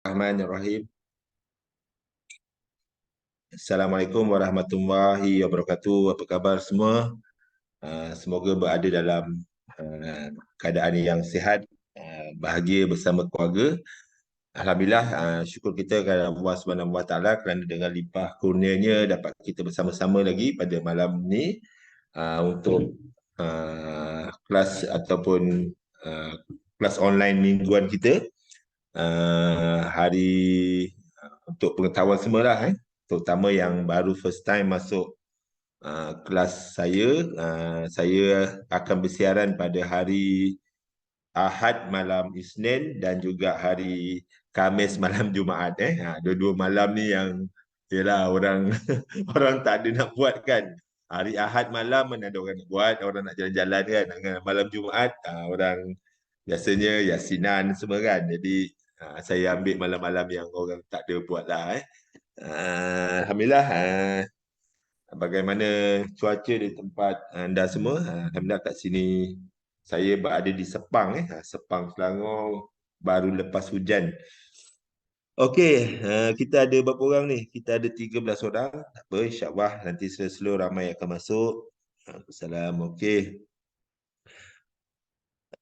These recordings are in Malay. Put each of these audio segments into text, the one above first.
Bismillahirrahmanirrahim. Assalamualaikum warahmatullahi wabarakatuh. Apa khabar semua? Semoga berada dalam keadaan yang sihat, bahagia bersama keluarga. Alhamdulillah, syukur kita kepada Allah Subhanahu Wa Taala kerana dengan limpah kurnianya dapat kita bersama-sama lagi pada malam ni untuk kelas ataupun kelas online mingguan kita. Hari untuk pengetahuan semua lah, terutama yang baru first time masuk kelas saya akan bersiaran pada hari Ahad malam Isnin dan juga hari Khamis malam Jumaat. Dua-dua malam ni yang yelah orang orang tak ada nak buat kan. Hari Ahad malam mana ada orang nak buat, orang nak jalan-jalan kan. Malam Jumaat orang biasanya yasinan semua kan. Jadi saya ambil malam-malam yang orang tak ada buat lah. Alhamdulillah. Bagaimana cuaca di tempat anda semua? Alhamdulillah kat sini saya berada di Sepang. Sepang, Selangor, baru lepas hujan. Okey, kita ada berapa orang ni? Kita ada 13 orang. Tak apa, insyaAllah nanti slow-slow ramai akan masuk. Assalamualaikum. Okey.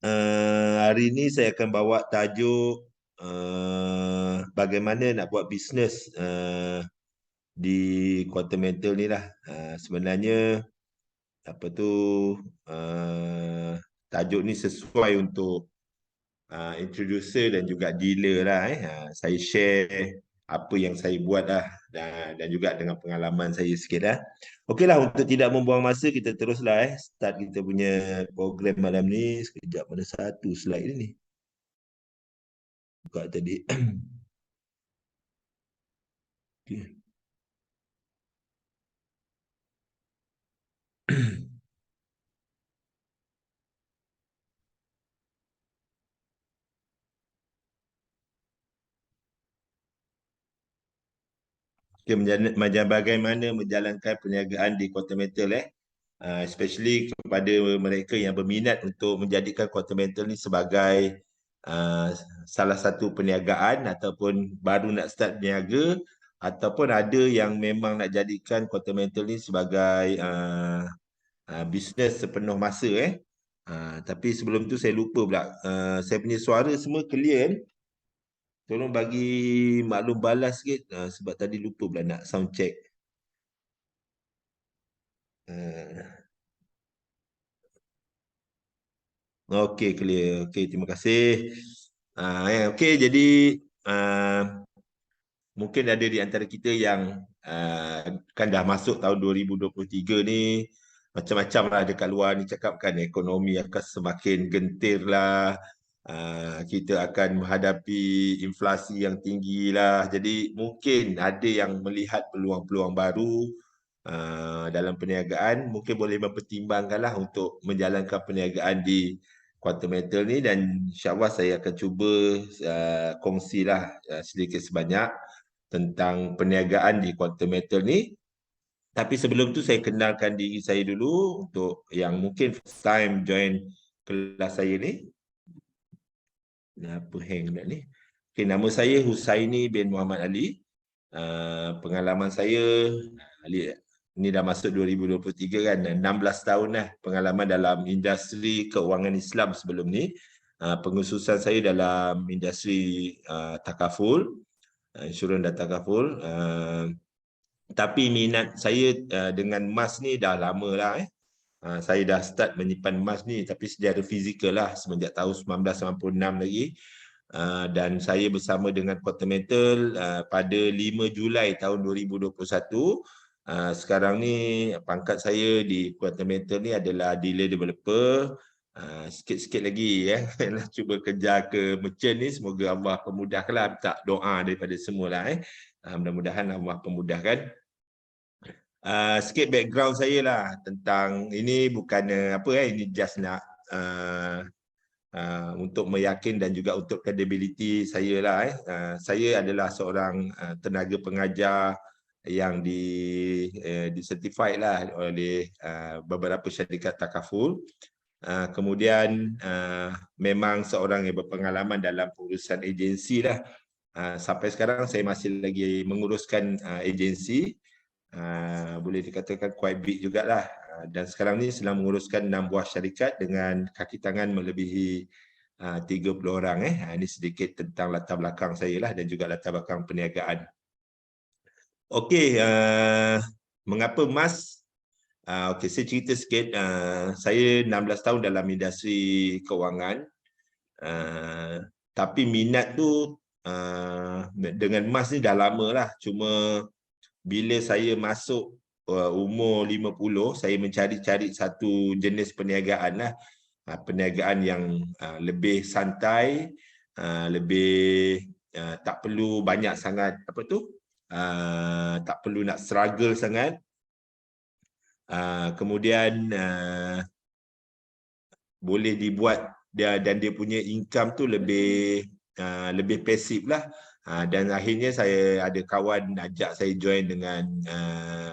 Hari ini saya akan bawa tajuk bagaimana nak buat bisnes di kuartal mental ni lah. Sebenarnya apa tu tajuk ni sesuai untuk introducer dan juga dealer lah. Saya share apa yang saya buat lah dan juga dengan pengalaman saya sikit lah. Okeylah, untuk tidak membuang masa kita teruslah start kita punya program malam ni. Sekejap, mana satu slide ni buka tadi. Okay. Okay, bagaimana menjalankan perniagaan di kuartal metal especially kepada mereka yang berminat untuk menjadikan kuartal metal ni sebagai salah satu perniagaan ataupun baru nak start berniaga ataupun ada yang memang nak jadikan kuartal metal ni sebagai bisnes sepenuh masa tapi sebelum tu saya lupa pula, saya punya suara semua clear kan? Tolong bagi maklum balas sikit sebab tadi lupa pula nak sound check. Okey, clear. Okey, terima kasih. Okey, jadi mungkin ada di antara kita yang kan dah masuk tahun 2023 ni, macam-macam lah dekat luar ni cakap kan, ekonomi akan semakin gentir lah. Kita akan menghadapi inflasi yang tinggi lah. Jadi mungkin ada yang melihat peluang-peluang baru dalam perniagaan, mungkin boleh mempertimbangkanlah untuk menjalankan perniagaan di kuartal metal ni, dan insyaAllah saya akan cuba kongsilah sedikit sebanyak tentang perniagaan di kuartal metal ni. Tapi sebelum tu saya kenalkan diri saya dulu untuk yang mungkin first time join kelas saya ni. Apa hang dah ni? Okay, nama saya Husaini bin Muhammad Ali. Pengalaman saya ni dah masuk 2023 kan, 16 tahun lah pengalaman dalam industri keuangan Islam sebelum ni. Pengkhususan saya dalam industri takaful, insurans dan takaful. Tapi minat saya dengan emas ni dah lama lah. Saya dah start menyimpan emas ni tapi secara fizikal lah semenjak tahun 1996 lagi. Dan saya bersama dengan kuartal metal pada 5 Julai tahun 2021. Sekarang ni pangkat saya di kuartal metal ni adalah dealer developer. Sikit-sikit lagi cuba kejar ke merchant ni. Semoga Allah pemudahkanlah, minta doa daripada semua lah. Mudah-mudahan Allah pemudahkan. Sikit background saya lah tentang ini, bukan ini just nak untuk meyakin dan juga untuk credibility saya lah. Saya adalah seorang tenaga pengajar yang certified lah oleh beberapa syarikat takaful. Kemudian memang seorang yang berpengalaman dalam urusan agensi lah. Sampai sekarang saya masih lagi menguruskan agensi. Boleh dikatakan quite big jugalah. Dan sekarang ni sedang menguruskan 6 buah syarikat dengan kaki tangan melebihi 30 orang. Ini sedikit tentang latar belakang saya lah dan juga latar belakang perniagaan. Okey, mengapa emas? Okey, saya cerita sikit. Saya 16 tahun dalam industri kewangan. Tapi minat tu dengan emas ni dah lama lah. Cuma bila saya masuk umur 50, saya mencari-cari satu jenis perniagaan lah. Perniagaan yang lebih santai, lebih tak perlu banyak sangat tak perlu nak struggle sangat. Kemudian boleh dibuat dan dia punya income tu lebih pasif lah. Dan akhirnya saya ada kawan ajak saya join dengan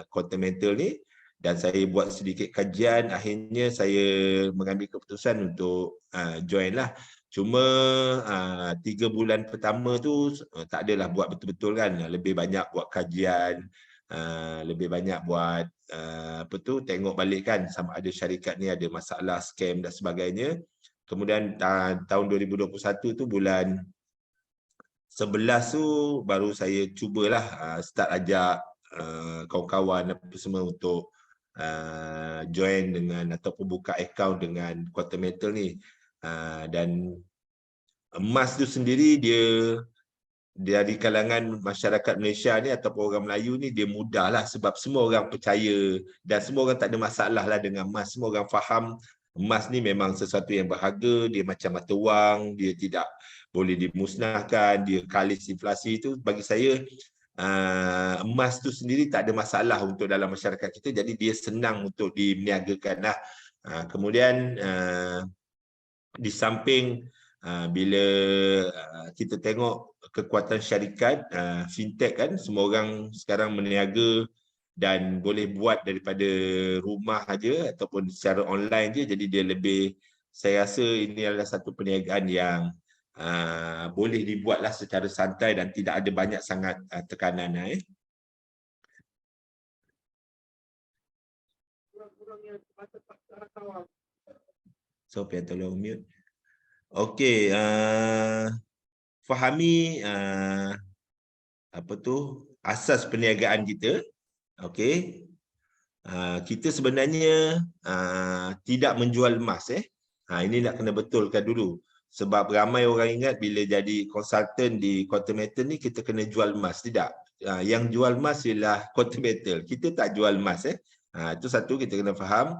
Continental ni, dan saya buat sedikit kajian. Akhirnya saya mengambil keputusan untuk join lah. Cuma 3 bulan pertama tu tak adalah buat betul-betul kan, lebih banyak buat kajian, lebih banyak buat tengok balik kan sama ada syarikat ni ada masalah scam dan sebagainya. Kemudian tahun 2021 tu bulan 11 tu baru saya cubalah start ajak kawan-kawan apa semua untuk join dengan ataupun buka account dengan Continental ni. Dan emas tu sendiri dia dari kalangan masyarakat Malaysia ni ataupun orang Melayu ni dia mudah lah, sebab semua orang percaya dan semua orang tak ada masalah lah dengan emas. Semua orang faham emas ni memang sesuatu yang berharga, dia macam mata wang, dia tidak boleh dimusnahkan, dia kalis inflasi. Tu bagi saya emas tu sendiri tak ada masalah untuk dalam masyarakat kita, jadi dia senang untuk diniagakan lah. Kemudian di samping bila kita tengok kekuatan syarikat fintech kan, semua orang sekarang meniaga dan boleh buat daripada rumah aja ataupun secara online je, jadi dia lebih, saya rasa ini adalah satu perniagaan yang boleh dibuatlah secara santai dan tidak ada banyak sangat tekanan. So, biar tolong mute. Okey, fahami asas perniagaan kita. Okey. Kita sebenarnya tidak menjual emas. Ini nak kena betulkan dulu. Sebab ramai orang ingat bila jadi konsultan di Continental ni kita kena jual emas. Tidak. Yang jual emas ialah Continental. Kita tak jual emas. Itu satu kita kena faham.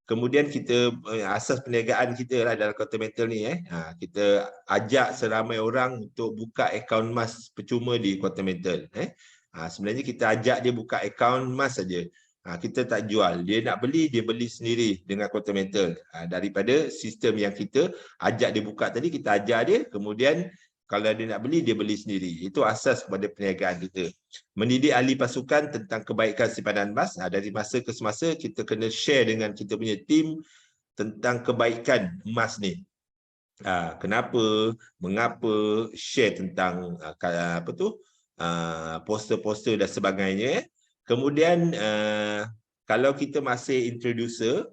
Kemudian kita asas perniagaan kita lah dalam Continental ni. Kita ajak seramai orang untuk buka akaun emas percuma di Continental. Sebenarnya kita ajak dia buka akaun emas saja. Kita tak jual. Dia nak beli, dia beli sendiri dengan Continental. Daripada sistem yang kita ajak dia buka tadi, kita ajar dia, kemudian kalau dia nak beli, dia beli sendiri. Itu asas kepada perniagaan kita. Mendidik ahli pasukan tentang kebaikan simpanan emas. Dari masa ke semasa, kita kena share dengan kita punya tim tentang kebaikan emas ni. Kenapa, mengapa, share tentang poster-poster dan sebagainya. Kemudian kalau kita masih introducer,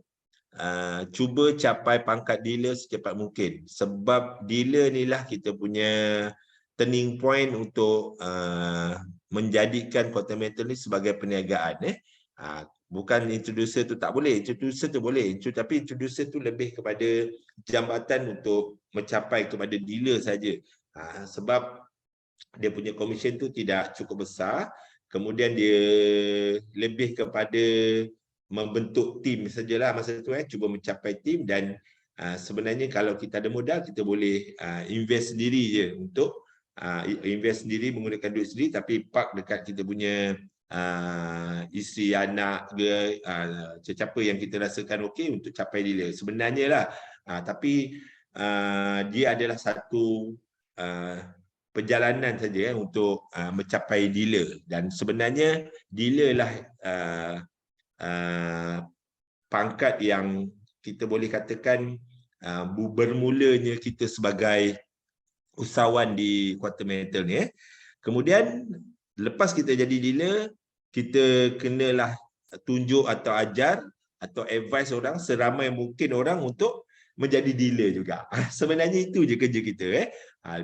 cuba capai pangkat dealer secepat mungkin, sebab dealer ni lah kita punya turning point untuk menjadikan Continental ni sebagai perniagaan. Bukan introducer tu tak boleh, introducer tu boleh, tapi introducer tu lebih kepada jambatan untuk mencapai kepada dealer saja. Sebab dia punya komisen tu tidak cukup besar, kemudian dia lebih kepada membentuk tim sajalah masa tu, cuba mencapai tim. Dan sebenarnya kalau kita ada modal, kita boleh invest sendiri je, untuk invest sendiri menggunakan duit sendiri, tapi park dekat kita punya isteri, anak ke, sesiapa yang kita rasakan okey untuk capai dealer sebenarnya lah. Tapi dia adalah satu perjalanan saja untuk mencapai dealer. Dan sebenarnya dealer lah pangkat yang kita boleh katakan bermulanya kita sebagai usahawan di Continental ni. Kemudian lepas kita jadi dealer, kita kenalah tunjuk atau ajar atau advise orang seramai mungkin orang untuk menjadi dealer juga. Sebenarnya itu je kerja kita.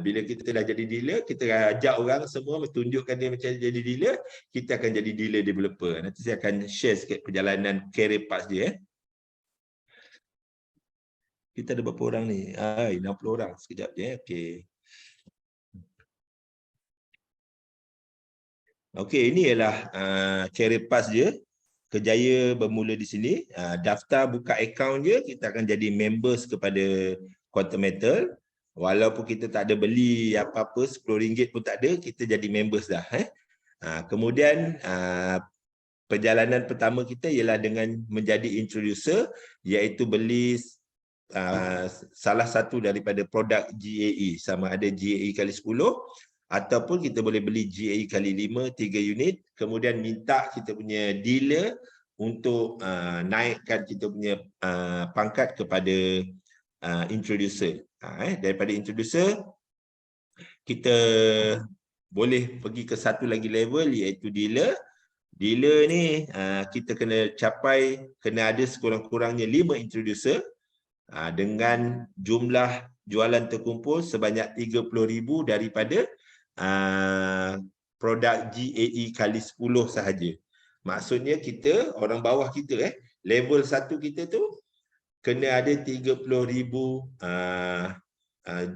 Bila kita dah jadi dealer, kita ajak orang semua tunjukkan dia macam jadi dealer, kita akan jadi dealer developer. Nanti saya akan share sikit perjalanan career path dia. Kita ada berapa orang ni? 60 orang. Sekejap je. Okey. Okey, ini ialah career path dia. Kejaya bermula di sini. Daftar buka akaun je, kita akan jadi members kepada Quantum Metal. Walaupun kita tak ada beli apa-apa, RM10 pun tak ada, kita jadi members dah. Kemudian perjalanan pertama kita ialah dengan menjadi introducer, iaitu beli salah satu daripada produk GAE, sama ada GAE kali 10 ataupun kita boleh beli GAE kali 5, 3 unit, kemudian minta kita punya dealer untuk naikkan kita punya pangkat kepada introducer. Daripada introducer, kita boleh pergi ke satu lagi level, iaitu dealer. Dealer ni kita kena ada sekurang-kurangnya 5 introducer dengan jumlah jualan terkumpul sebanyak 30,000 daripada produk GAE kali 10 sahaja. Maksudnya kita, orang bawah kita, level 1 kita tu kena ada 30,000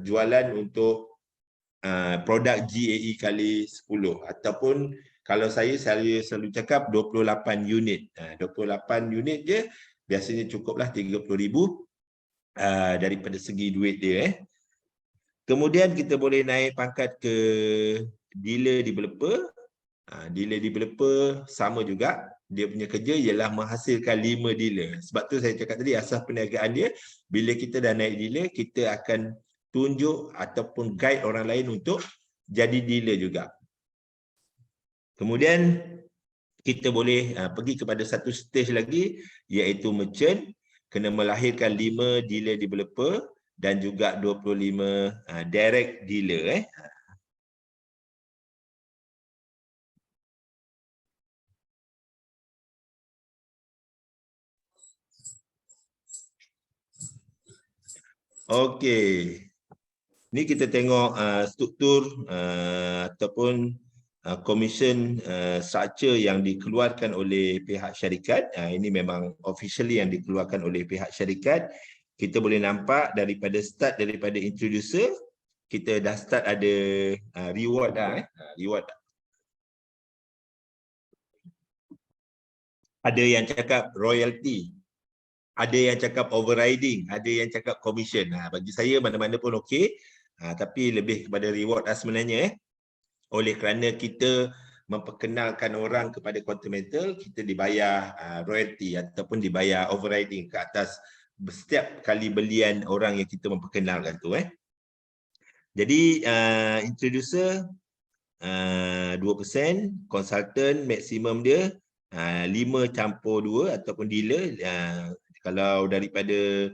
jualan untuk produk GAE kali 10. Ataupun kalau saya selalu cakap 28 unit. 28 unit je, biasanya cukuplah 30,000 daripada segi duit dia. Kemudian kita boleh naik pangkat ke dealer developer. Dealer developer sama juga, dia punya kerja ialah menghasilkan 5 dealer. Sebab tu saya cakap tadi, asas perniagaan dia, bila kita dah naik dealer, kita akan tunjuk ataupun guide orang lain untuk jadi dealer juga. Kemudian kita boleh pergi kepada satu stage lagi, iaitu merchant. Kena melahirkan 5 dealer developer dan juga 25 direct dealer. Okey. Ni kita tengok struktur ataupun commission structure yang dikeluarkan oleh pihak syarikat. Ini memang officially yang dikeluarkan oleh pihak syarikat. Kita boleh nampak daripada start, daripada introducer, kita dah start ada reward dah. Reward. Ada yang cakap royalty, ada yang cakap overriding, ada yang cakap commission. Bagi saya mana-mana pun okey. Tapi lebih kepada reward sebenarnya. Oleh kerana kita memperkenalkan orang kepada Quantum Metal, kita dibayar royalty ataupun dibayar overriding ke atas setiap kali belian orang yang kita memperkenalkan tu. Jadi introducer 2%, consultant maksimum dia 5 campur 2 ataupun dealer. Kalau daripada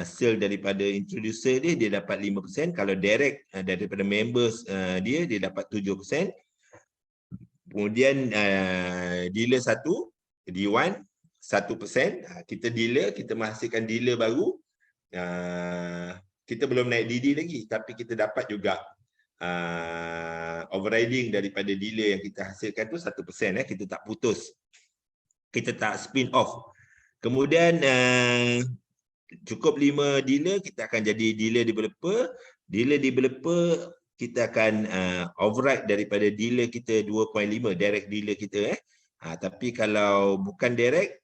sale daripada introducer dia dapat 5%. Kalau direct daripada members dia dapat 7%. Kemudian dealer 1, D1 1%. Kita dealer, kita menghasilkan dealer baru. Kita belum naik DD lagi, tapi kita dapat juga overriding daripada dealer yang kita hasilkan tu 1%. Kita tak putus, kita tak spin off. Kemudian cukup 5 dealer, kita akan jadi dealer developer. Dealer developer kita akan override daripada dealer kita 2.5, direct dealer kita. Tapi kalau bukan direct,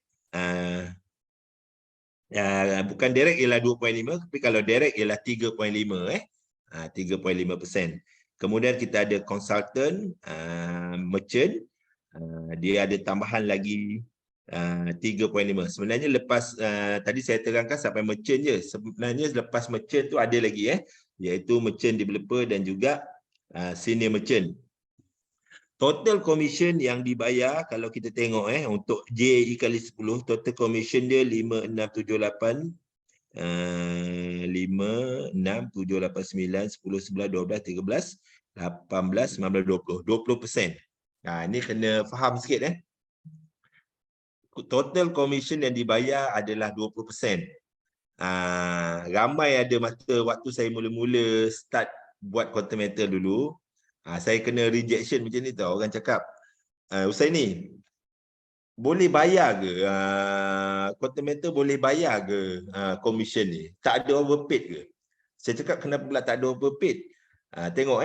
bukan direct ialah 2.5, tapi kalau direct ialah 3.5. 3.5%. Kemudian kita ada consultant, merchant, dia ada tambahan lagi 3.5. Sebenarnya lepas tadi saya terangkan sampai merchant je. Sebenarnya lepas merchant tu ada lagi iaitu merchant developer dan juga senior merchant. Total commission yang dibayar kalau kita tengok untuk JAE kali 10, total commission dia 5678 5, 6, 7, 8, 9, 10, 11, 12, 13, 18, 19, 20. 20%. Ini kena faham sikit. Total commission yang dibayar adalah 20%. Ramai ada masa waktu saya mula-mula start buat quantum metal dulu, saya kena rejection macam ni tau. Orang cakap, Husaini, boleh bayar ke quantum metal, boleh bayar ke commission ni? Tak ada overpaid ke? Saya cakap, kenapa pula tak ada overpaid? Tengok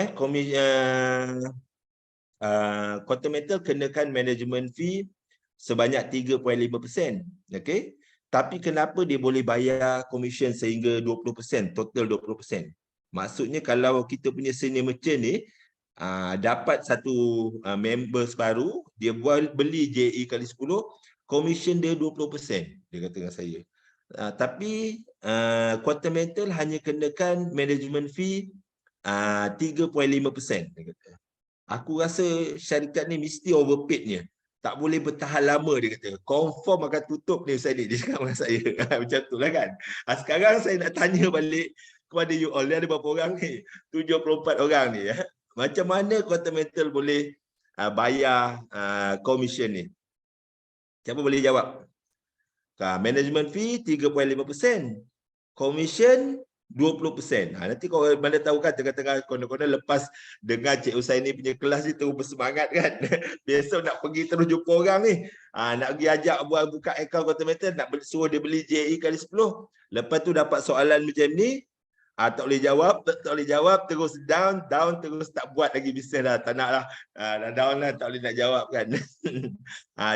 quantum metal kenakan management fee sebanyak 3.5%. Okey. Tapi kenapa dia boleh bayar commission sehingga 20%, total 20%? Maksudnya kalau kita punya senior merchant ni dapat satu members baru, dia beli JE kali 10, commission dia 20%, dia kata dengan saya. Tapi quantum metal hanya kenakan management fee 3.5%, dia kata. Aku rasa syarikat ni mesti overpaidnya. Tak boleh bertahan lama, dia kata. Confirm akan tutup ni Ustaz ni, dia cakap dengan saya. Macam tu lah kan. Sekarang saya nak tanya balik kepada you all. Ni ada berapa orang ni? 74 orang ni. Macam mana quantum metal boleh bayar commission ni? Siapa boleh jawab? Management fee 3.5%. Commission 20%. Nanti kau mana tahu kan tengah-tengah konon-konon lepas dengar Cik Husaini punya kelas ni terus bersemangat kan. Besok nak pergi terus jumpa orang ni. Nak pergi ajak buka akaun quantum metal, nak suruh dia beli JE kali 10. Lepas tu dapat soalan macam ni, tak boleh jawab, terus down, terus tak buat lagi bisnes dah. Tak nak lah. Dah down lah, tak boleh nak jawab kan.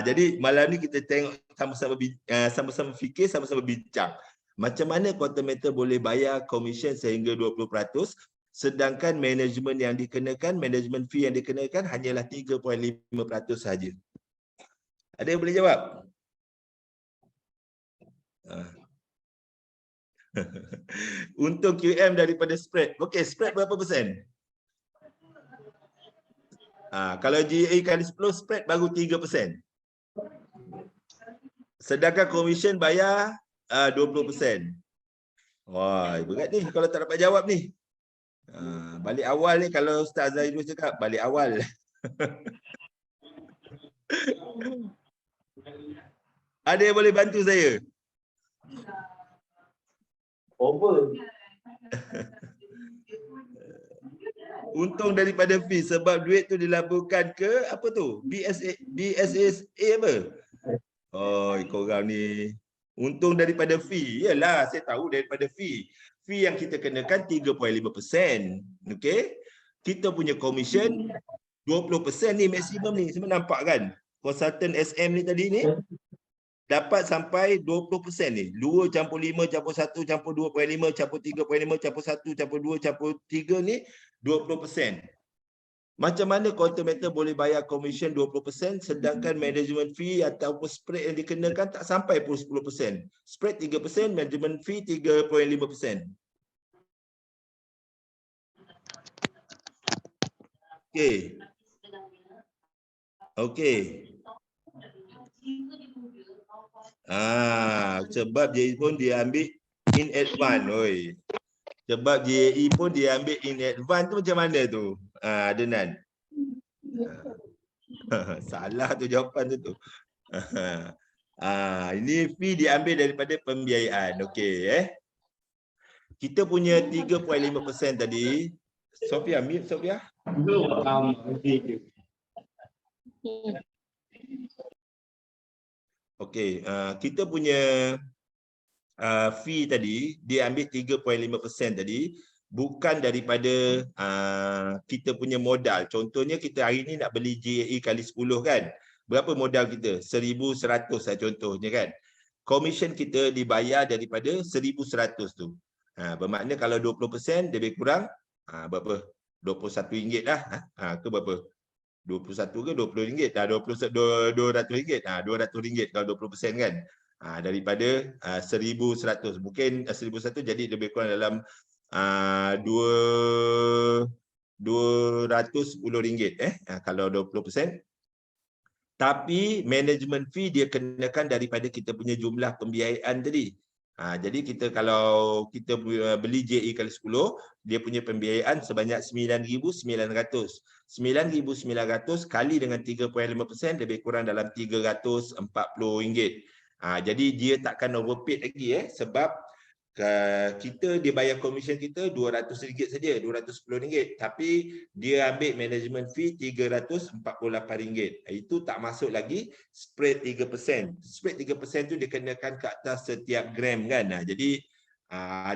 Jadi malam ni kita tengok sama-sama fikir, sama-sama bincang. Macam mana quantum metal boleh bayar komisen sehingga 20%, sedangkan management yang dikenakan, management fee yang dikenakan hanyalah 3.5% sahaja. Ada yang boleh jawab? Untung QM daripada spread. Okey, spread berapa persen? Kalau GE kali 10, spread baru 3%. Sedangkan komisen bayar 20%. Wah, berat ni kalau tak dapat jawab ni. Balik awal ni, kalau Ustaz Zaidul cakap, balik awal. Ada yang boleh bantu saya? Over. Untung daripada fee, sebab duit tu dilaburkan ke apa tu? BSA apa? Oh, korang ni. Untung daripada fee. Yalah, saya tahu daripada fee. Fee yang kita kenakan 3.5%. Okey? Kita punya commission 20% ni maksimum ni. Semua nampak kan? Consultant SM ni tadi ni dapat sampai 20% ni. 2 campur 5 campur 1 campur 2.5 campur 3.5 campur 1 campur 2 campur 3 ni 20%. Macam mana quantum metal boleh bayar komisen 20% sedangkan management fee ataupun spread yang dikenakan tak sampai pun 10%. Spread 3%, management fee 3.5%. Okey. Okey. Sebab JE pun dia ambil in advance. Oi. Sebab JE pun dia ambil in advance tu macam mana tu? Adenan. Salah tu jawapan tu. Ini fee diambil daripada pembiayaan. Okey Kita punya 3.5% tadi. Sofia, mute Sofia. Okey, kita punya fee tadi dia ambil 3.5% tadi, bukan daripada kita punya modal. Contohnya kita hari ni nak beli JE kali 10 kan. Berapa modal kita? 1,100 lah contohnya kan. Komisen kita dibayar daripada 1,100 tu. Bermakna kalau 20% dia lebih kurang berapa? RM21 lah. Ke berapa? 21 ke RM20? RM200. RM200 kalau 20% kan. Daripada 1,100. Mungkin 1,100 jadi lebih kurang dalam RM210 kalau 20%. Tapi management fee dia kenakan daripada kita punya jumlah pembiayaan tadi. Jadi kita kalau kita beli JE kali 10, dia punya pembiayaan sebanyak 9,900. 9,900 kali dengan 3.5% lebih kurang dalam RM340. Jadi dia takkan overpaid lagi sebab kita dia bayar komisen kita RM200 saja, RM210, tapi dia ambil management fee RM348. Itu tak masuk lagi spread 3%. Spread 3% tu dikenakan ke atas setiap gram kan. Jadi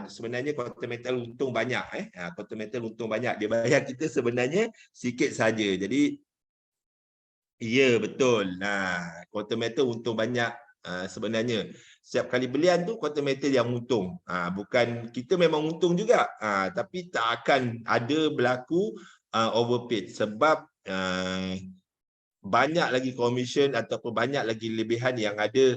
sebenarnya Continental untung banyak Continental untung banyak. Dia bayar kita sebenarnya sikit saja. Jadi ya betul. Continental untung banyak. Sebenarnya setiap kali belian tu Continental yang untung, bukan kita memang untung juga, tapi tak akan ada berlaku overpaid sebab banyak lagi komisen ataupun banyak lagi lebihan yang ada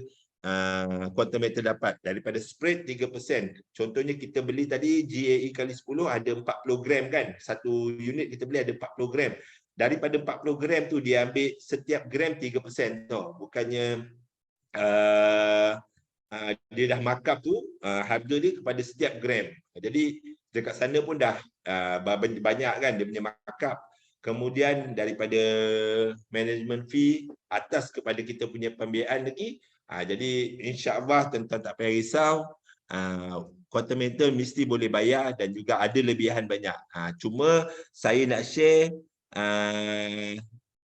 Continental dapat daripada spread 3%. Contohnya kita beli tadi GAE kali 10 ada 40 gram kan, satu unit kita beli ada 40 gram. Daripada 40 gram tu dia ambil setiap gram 3% tau. Bukannya dia dah markup tu harga dia kepada setiap gram. Jadi dekat sana pun dah banyak kan dia punya markup. Kemudian daripada management fee atas kepada kita punya pembiayaan lagi. Jadi insya-Allah tuan-tuan tak payah risau. Continental mesti boleh bayar dan juga ada lebihan banyak. Cuma saya nak share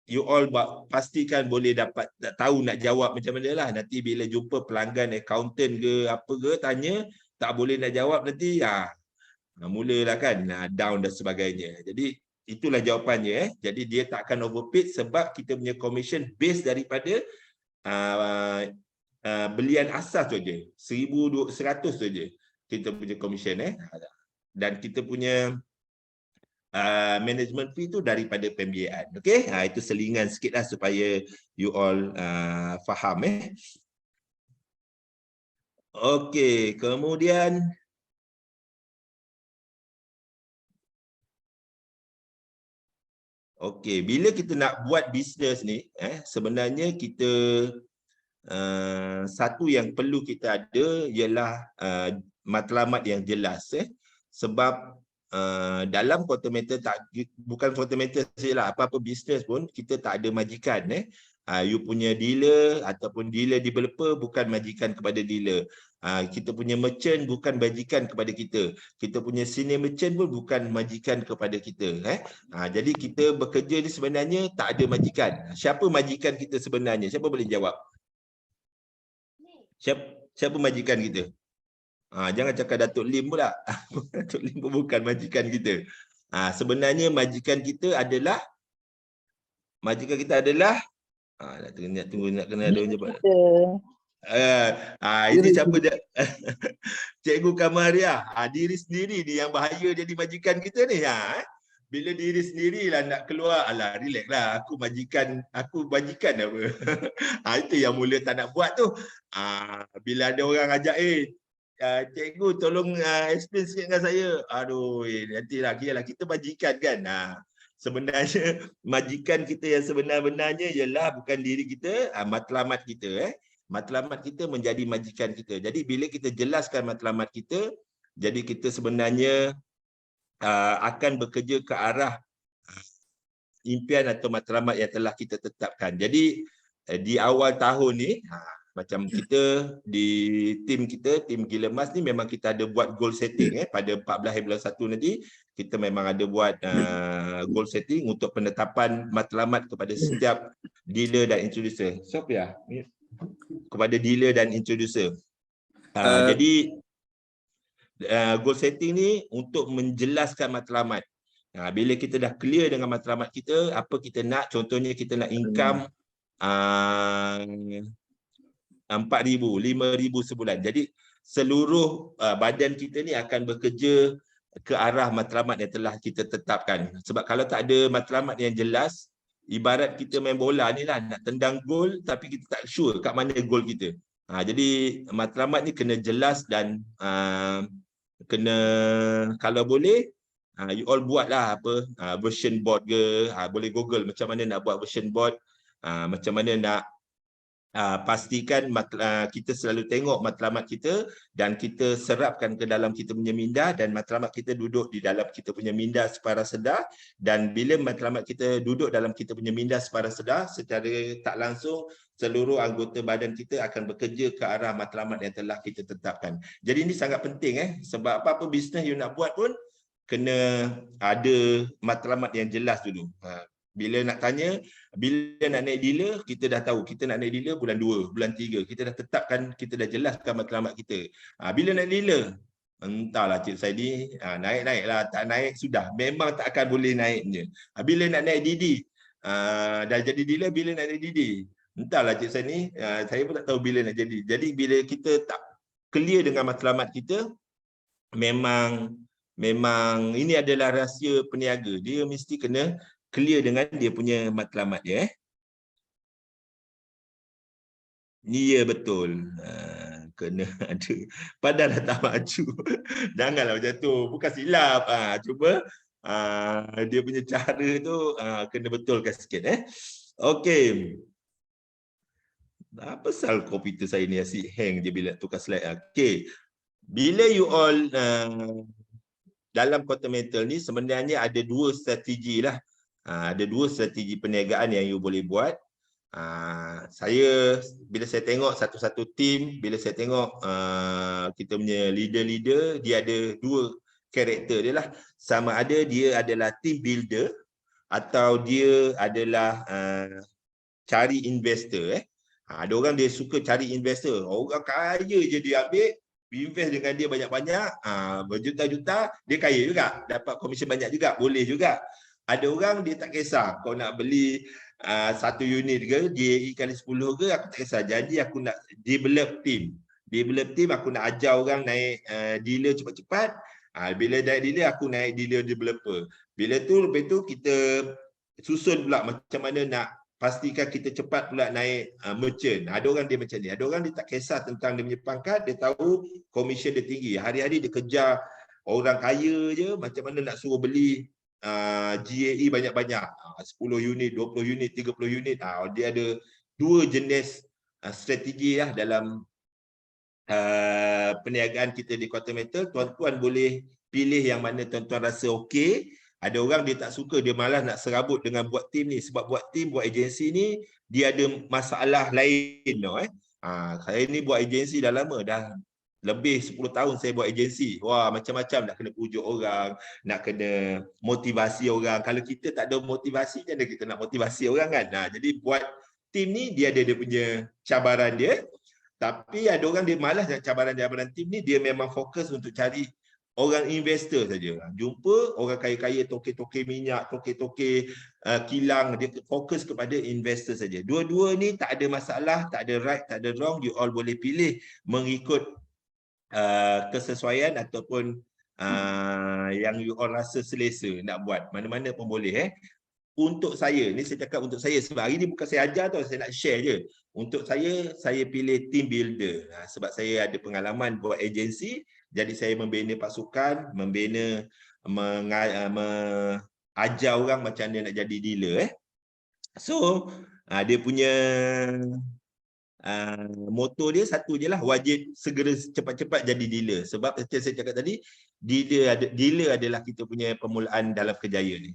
you all pastikan boleh dapat tahu nak jawab macam mana lah. Nanti bila jumpa pelanggan accountant ke apa ke tanya tak boleh nak jawab nanti mulalah kan down dan sebagainya. Jadi itulah jawapannya. Jadi dia tak akan overpaid sebab kita punya commission base daripada belian asas tu aja. 1,100 tu aja kita punya commission dan kita punya management fee tu daripada pembiayaan. Okey, itu selingan sikitlah supaya you all faham Okey, kemudian bila kita nak buat bisnes ni sebenarnya kita satu yang perlu kita ada ialah matlamat yang jelas sebab dalam Continental bukan Continental sajalah, apa-apa bisnes pun kita tak ada majikan you punya dealer ataupun dealer developer bukan majikan kepada dealer. Kita punya merchant bukan majikan kepada kita. Kita punya senior merchant pun bukan majikan kepada kita jadi kita bekerja ni sebenarnya tak ada majikan. Siapa majikan kita sebenarnya? Siapa boleh jawab? Siapa majikan kita? Jangan cakap Datuk Lim pula. Datuk Lim pun bukan majikan kita. Sebenarnya majikan kita adalah nak tunggu nak kena ada jawab. Ini siapa dia? Cikgu Kamaria. Diri sendiri ni yang bahaya jadi majikan kita ni bila diri sendirilah nak keluar, alah relax lah, aku majikan apa? Itu yang mula tak nak buat tu. Bila ada orang ajak cikgu tolong explain sikit dengan saya. Aduh, nantilah kita majikan kan. Sebenarnya majikan kita yang sebenar-benarnya ialah bukan diri kita, matlamat kita matlamat kita menjadi majikan kita. Jadi bila kita jelaskan matlamat kita, jadi kita sebenarnya akan bekerja ke arah impian atau matlamat yang telah kita tetapkan. Jadi di awal tahun ni macam kita di tim kita, tim Gila Emas ni memang kita ada buat goal setting pada 14 bulan 1 nanti kita memang ada buat goal setting untuk penetapan matlamat kepada setiap dealer dan introducer. Siapa ya? Kepada dealer dan introducer. Jadi goal setting ni untuk menjelaskan matlamat. Bila kita dah clear dengan matlamat kita, apa kita nak, contohnya kita nak income 4,000, 5,000 sebulan. Jadi seluruh badan kita ni akan bekerja ke arah matlamat yang telah kita tetapkan. Sebab kalau tak ada matlamat yang jelas, ibarat kita main bola ni lah, nak tendang gol tapi kita tak sure kat mana gol kita. Jadi matlamat ni kena jelas dan kena, kalau boleh you all buatlah version board ke, boleh google macam mana nak buat version board, macam mana nak pastikan kita selalu tengok matlamat kita dan kita serapkan ke dalam kita punya minda, dan matlamat kita duduk di dalam kita punya minda separa sedar, dan bila matlamat kita duduk dalam kita punya minda separa sedar, secara tak langsung seluruh anggota badan kita akan bekerja ke arah matlamat yang telah kita tetapkan. Jadi ini sangat penting sebab apa-apa bisnes you nak buat pun kena ada matlamat yang jelas dulu. Bila nak tanya, bila nak naik dealer, kita dah tahu kita nak naik dealer bulan 2, bulan 3. Kita dah tetapkan, kita dah jelaskan matlamat kita. Bila naik dealer, entahlah Cik Saidi, naik-naiklah, tak naik sudah. Memang tak akan boleh naiknya. Bila nak naik DD, dah jadi dealer, bila nak naik DD? Entahlah Cik Saidi, saya pun tak tahu bila nak jadi. Jadi bila kita tak clear dengan matlamat kita, memang ini adalah rahsia peniaga. Dia mesti kena clear dengan dia punya matlamat dia. Ya betul. Kena ada. Padahal dah tak maju. Janganlah macam tu. Bukan silap. Cuba dia punya cara tu kena betulkan sikit. Okey. Apa pasal komputer saya ni asyik hang je bila tukar slide. Okey. Bila you all dalam quantum mental ni sebenarnya ada dua strategi lah. Ada dua strategi perniagaan yang you boleh buat. Bila saya tengok satu-satu tim, bila saya tengok kita punya leader-leader, dia ada dua karakter dia lah. Sama ada dia adalah team builder atau dia adalah cari investor. Ada orang dia suka cari investor. Orang kaya je dia ambil, invest dengan dia banyak-banyak, berjuta-juta, dia kaya juga, dapat komisen banyak juga, boleh juga. Ada orang dia tak kisah, kau nak beli 1 unit ke, DAE kali 10 ke, aku tak kisah. Jadi aku nak develop team. Develop team, aku nak ajar orang naik dealer cepat-cepat. Bila naik dealer, aku naik dealer developer. Bila tu, lepas tu kita susun pula macam mana nak pastikan kita cepat pula naik merchant. Ada orang dia macam ni. Ada orang dia tak kisah tentang dia punya pangkat, dia tahu komisen dia tinggi. Hari-hari dia kejar orang kaya je, macam mana nak suruh beli GAE banyak-banyak, 10 unit, 20 unit, 30 unit. Dia ada dua jenis strategi lah dalam perniagaan kita di Quantum Metal. Tuan-tuan boleh pilih yang mana tuan-tuan rasa okey. Ada orang dia tak suka, dia malas nak serabut dengan buat tim ni. Sebab buat tim, buat agensi ni, dia ada masalah lain. Saya ni buat agensi dah lama, dah lebih 10 tahun saya buat agensi. Wah, macam-macam, nak kena pujuk orang, nak kena motivasi orang. Kalau kita tak ada motivasi, macam mana kita nak motivasi orang kan? Jadi buat tim ni, dia ada dia punya cabaran dia. Tapi ada orang dia malas dengan cabaran-cabaran tim ni, dia memang fokus untuk cari orang investor saja. Jumpa orang kaya-kaya, toke-toke minyak, toke-toke kilang, dia fokus kepada investor saja. Dua-dua ni tak ada masalah, tak ada right, tak ada wrong. You all boleh pilih mengikut kesesuaian ataupun yang you all rasa selesa nak buat. Mana-mana pun boleh. Untuk saya, ni saya cakap untuk saya sebab hari ni bukan saya ajar tau, saya nak share je. Untuk saya pilih team builder. Sebab saya ada pengalaman buat agensi, jadi saya membina pasukan, ajar orang macam mana nak jadi dealer. So, dia punya moto dia satu je lah, wajib segera cepat-cepat jadi dealer. Sebab macam saya cakap tadi, dealer adalah kita punya permulaan dalam kejayaan ni.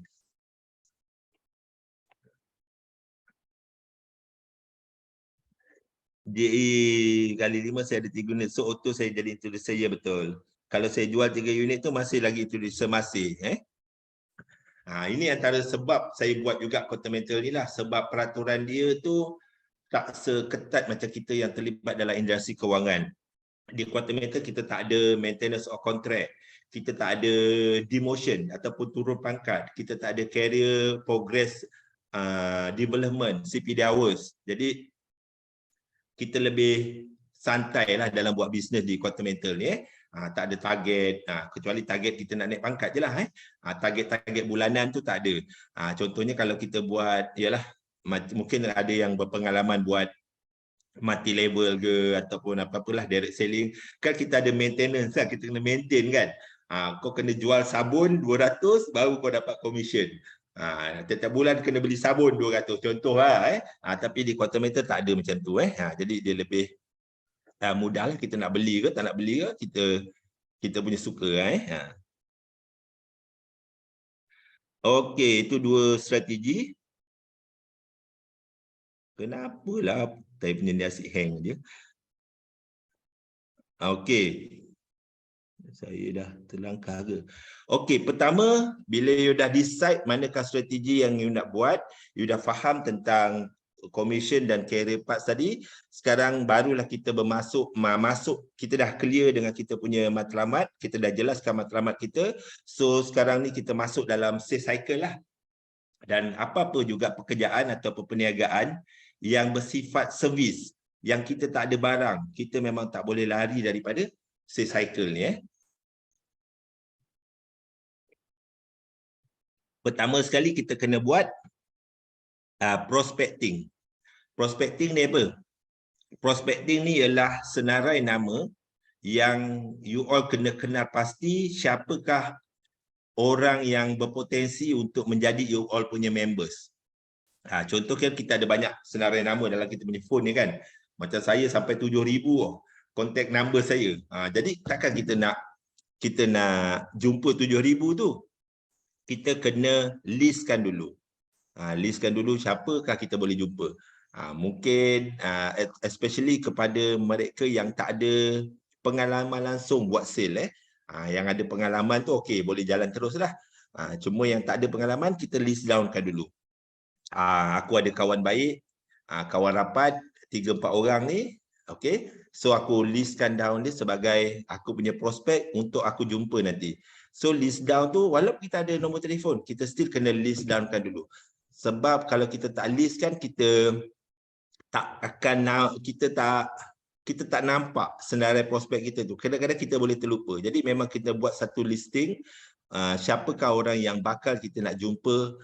DE kali 5 saya ada 3 unit, so auto saya jadi introducer, ya betul. Kalau saya jual 3 unit tu masih lagi introducer, masih. Ini antara sebab saya buat juga Quantum Mental ni lah, sebab peraturan dia tu tak seketat macam kita yang terlibat dalam industri kewangan. Di Quantum Mental kita tak ada maintenance of contract, kita tak ada demotion ataupun turun pangkat, kita tak ada career progress development, CPD hours. Jadi kita lebih santai lah dalam buat bisnes di Quantum Mental ni. Tak ada target, kecuali target kita nak naik pangkat je lah. Target-target bulanan tu tak ada. Contohnya kalau kita buat, ialah mungkin ada yang berpengalaman buat multi level ke ataupun apa-apalah direct selling, kan kita ada maintenance kan, kita kena maintain kan. Kau kena jual sabun 200 baru kau dapat commission. Tiap-tiap bulan kena beli sabun 200 contoh lah. Tapi di Quantum Meter tak ada macam tu. Jadi dia lebih mudah lah, kita nak beli ke tak nak beli ke, kita punya suka. Okey, itu 2 strategi. Kenapalah saya punya ni asyik hang dia. Okey. Saya dah terlangkah ke? Okey, pertama, bila you dah decide manakah strategi yang you nak buat, you dah faham tentang commission dan career path tadi, sekarang barulah kita masuk, kita dah clear dengan kita punya matlamat, kita dah jelaskan matlamat kita. So, sekarang ni kita masuk dalam sales cycle lah. Dan apa-apa juga pekerjaan atau perniagaan yang bersifat servis, yang kita tak ada barang, kita memang tak boleh lari daripada sales cycle ni. Pertama sekali kita kena buat prospecting. Prospecting ni apa? Prospecting ni ialah senarai nama yang you all kena kenal pasti siapakah orang yang berpotensi untuk menjadi you all punya members. Contohnya kita ada banyak senarai nama dalam kita punya phone ni kan. Macam saya sampai 7,000 contact number saya. Jadi takkan kita nak jumpa 7,000 tu. Kita kena listkan dulu. Listkan dulu siapakah kita boleh jumpa. Mungkin especially kepada mereka yang tak ada pengalaman langsung buat sale. Yang ada pengalaman tu okey, boleh jalan teruslah. Cuma yang tak ada pengalaman, kita list downkan dulu. Aku ada kawan baik, kawan rapat, 3-4 orang ni. Okay, so aku listkan down dia sebagai aku punya prospek untuk aku jumpa nanti. So list down tu, walaupun kita ada nombor telefon, kita still kena list downkan dulu. Sebab kalau kita tak list kan, kita tak nampak senarai prospek kita tu. Kadang-kadang kita boleh terlupa. Jadi memang kita buat satu listing, siapakah orang yang bakal kita nak jumpa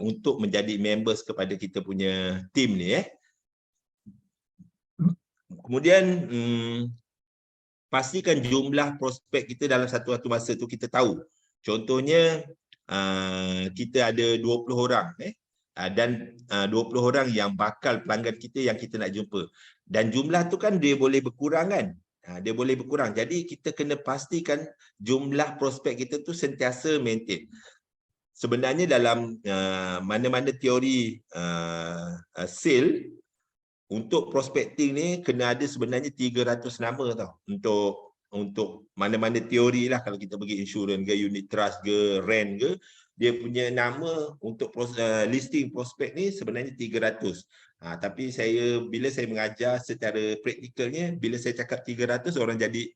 untuk menjadi members kepada kita punya team ni. Kemudian pastikan jumlah prospek kita dalam satu masa tu kita tahu. Contohnya kita ada 20 orang dan 20 orang yang bakal pelanggan kita yang kita nak jumpa. Dan jumlah tu kan dia boleh berkurang kan? Dia boleh berkurang. Jadi kita kena pastikan jumlah prospek kita tu sentiasa maintain. Sebenarnya dalam mana-mana teori sale, untuk prospecting ni kena ada sebenarnya 300 nama tau. Untuk mana-mana teori lah, kalau kita pergi insurans ke, unit trust ke, rent ke, dia punya nama untuk listing prospek ni sebenarnya 300. Tapi bila saya mengajar secara praktikalnya, bila saya cakap 300, orang jadi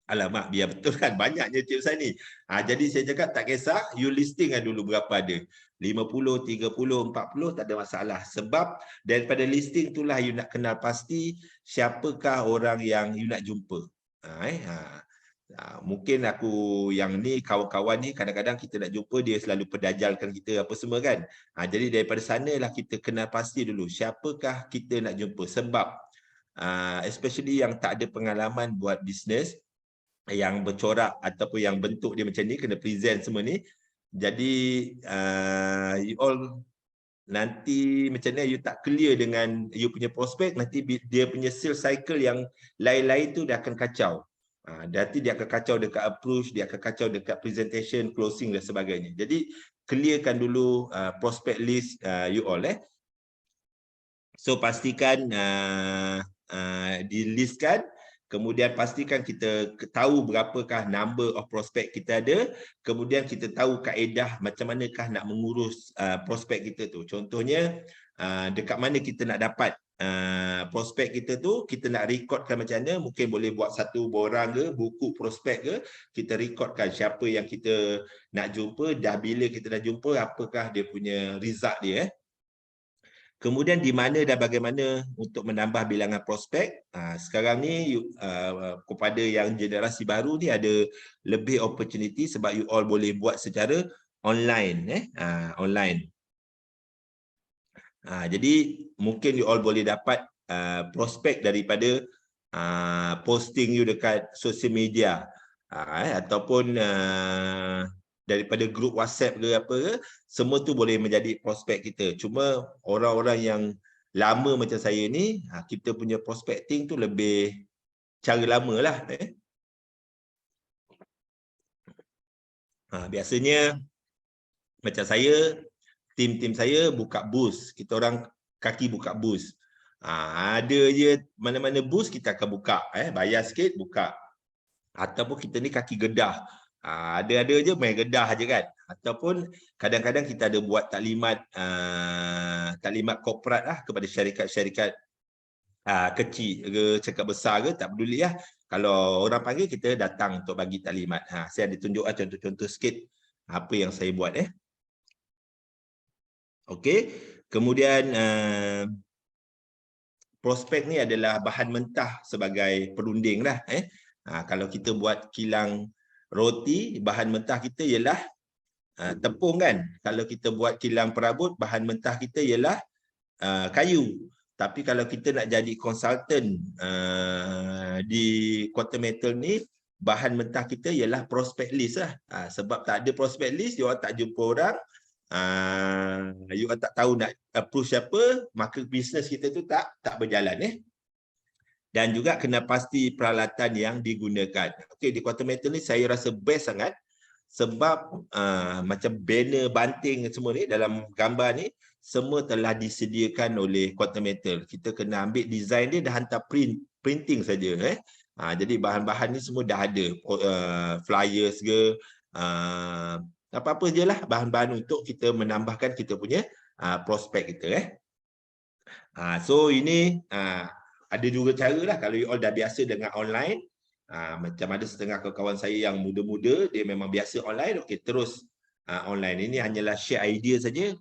alamak, biar betul kan, banyaknya tips saya ni. Jadi saya cakap tak kisah, you listing kan dulu berapa ada. 50, 30, 40 tak ada masalah. Sebab daripada listing itulah you nak kenal pasti siapakah orang yang you nak jumpa. Mungkin aku yang ni, kawan-kawan ni kadang-kadang kita nak jumpa, dia selalu pedajalkan kita apa semua kan. Jadi daripada sanalah kita kenal pasti dulu siapakah kita nak jumpa. Sebab especially yang tak ada pengalaman buat bisnes, yang bercorak ataupun yang bentuk dia macam ni, kena present semua ni. Jadi you all nanti macam ni, you tak clear dengan you punya prospek, nanti dia punya sales cycle yang lain-lain tu dia akan kacau. Nanti dia akan kacau dekat approach, dia akan kacau dekat presentation, closing dan sebagainya. Jadi clearkan dulu prospect list you all. So pastikan di-listkan. Kemudian pastikan kita tahu berapakah number of prospect kita ada. Kemudian kita tahu kaedah macam manakah nak mengurus prospek kita tu. Contohnya, dekat mana kita nak dapat prospek kita tu, kita nak recordkan macam mana. Mungkin boleh buat satu borang ke, buku prospek ke. Kita recordkan siapa yang kita nak jumpa, dah bila kita dah jumpa, apakah dia punya result dia. Kemudian di mana dan bagaimana untuk menambah bilangan prospek. Sekarang ni kepada yang generasi baru ni ada lebih opportunity sebab you all boleh buat secara online. Online. Jadi mungkin you all boleh dapat prospek daripada posting you dekat social media ataupun daripada grup WhatsApp ke apa ke, semua tu boleh menjadi prospek kita. Cuma orang-orang yang lama macam saya ni, kita punya prospecting tu lebih cara lama lah. Biasanya macam saya, tim saya buka booth. Kita orang kaki buka booth. Ada je mana-mana booth kita akan buka. Bayar sikit, buka. Ataupun kita ni kaki gedah. Ada-ada je main gedah je kan. Ataupun kadang-kadang kita ada buat taklimat korporat lah kepada syarikat-syarikat kecil ke cakap besar ke, tak peduli lah. Kalau orang panggil, kita datang untuk bagi taklimat. Saya ada tunjuk contoh-contoh sikit apa yang saya buat. Okey. Kemudian prospek ni adalah bahan mentah sebagai perunding lah. Kalau kita buat kilang roti, bahan mentah kita ialah tepung kan. Kalau kita buat kilang perabot, bahan mentah kita ialah kayu. Tapi kalau kita nak jadi konsultan di Quantum Metal ni, bahan mentah kita ialah prospect list lah. Sebab tak ada prospect list, you tak jumpa orang, you tak tahu nak approach siapa, maka bisnes kita tu tak berjalan. Dan juga kena pasti peralatan yang digunakan. Okey, di Quantum Metal ni saya rasa best sangat sebab macam banner, banting semua ni dalam gambar ni semua telah disediakan oleh Quantum Metal. Kita kena ambil design dia, dah hantar printing saja. Jadi bahan-bahan ni semua dah ada, flyers ke, apa-apa je lah bahan-bahan untuk kita menambahkan kita punya prospek kita. So ini ada juga cara lah kalau you all dah biasa dengan online. Macam ada setengah kawan saya yang muda-muda, dia memang biasa online, okey terus online. Ini hanyalah share idea saja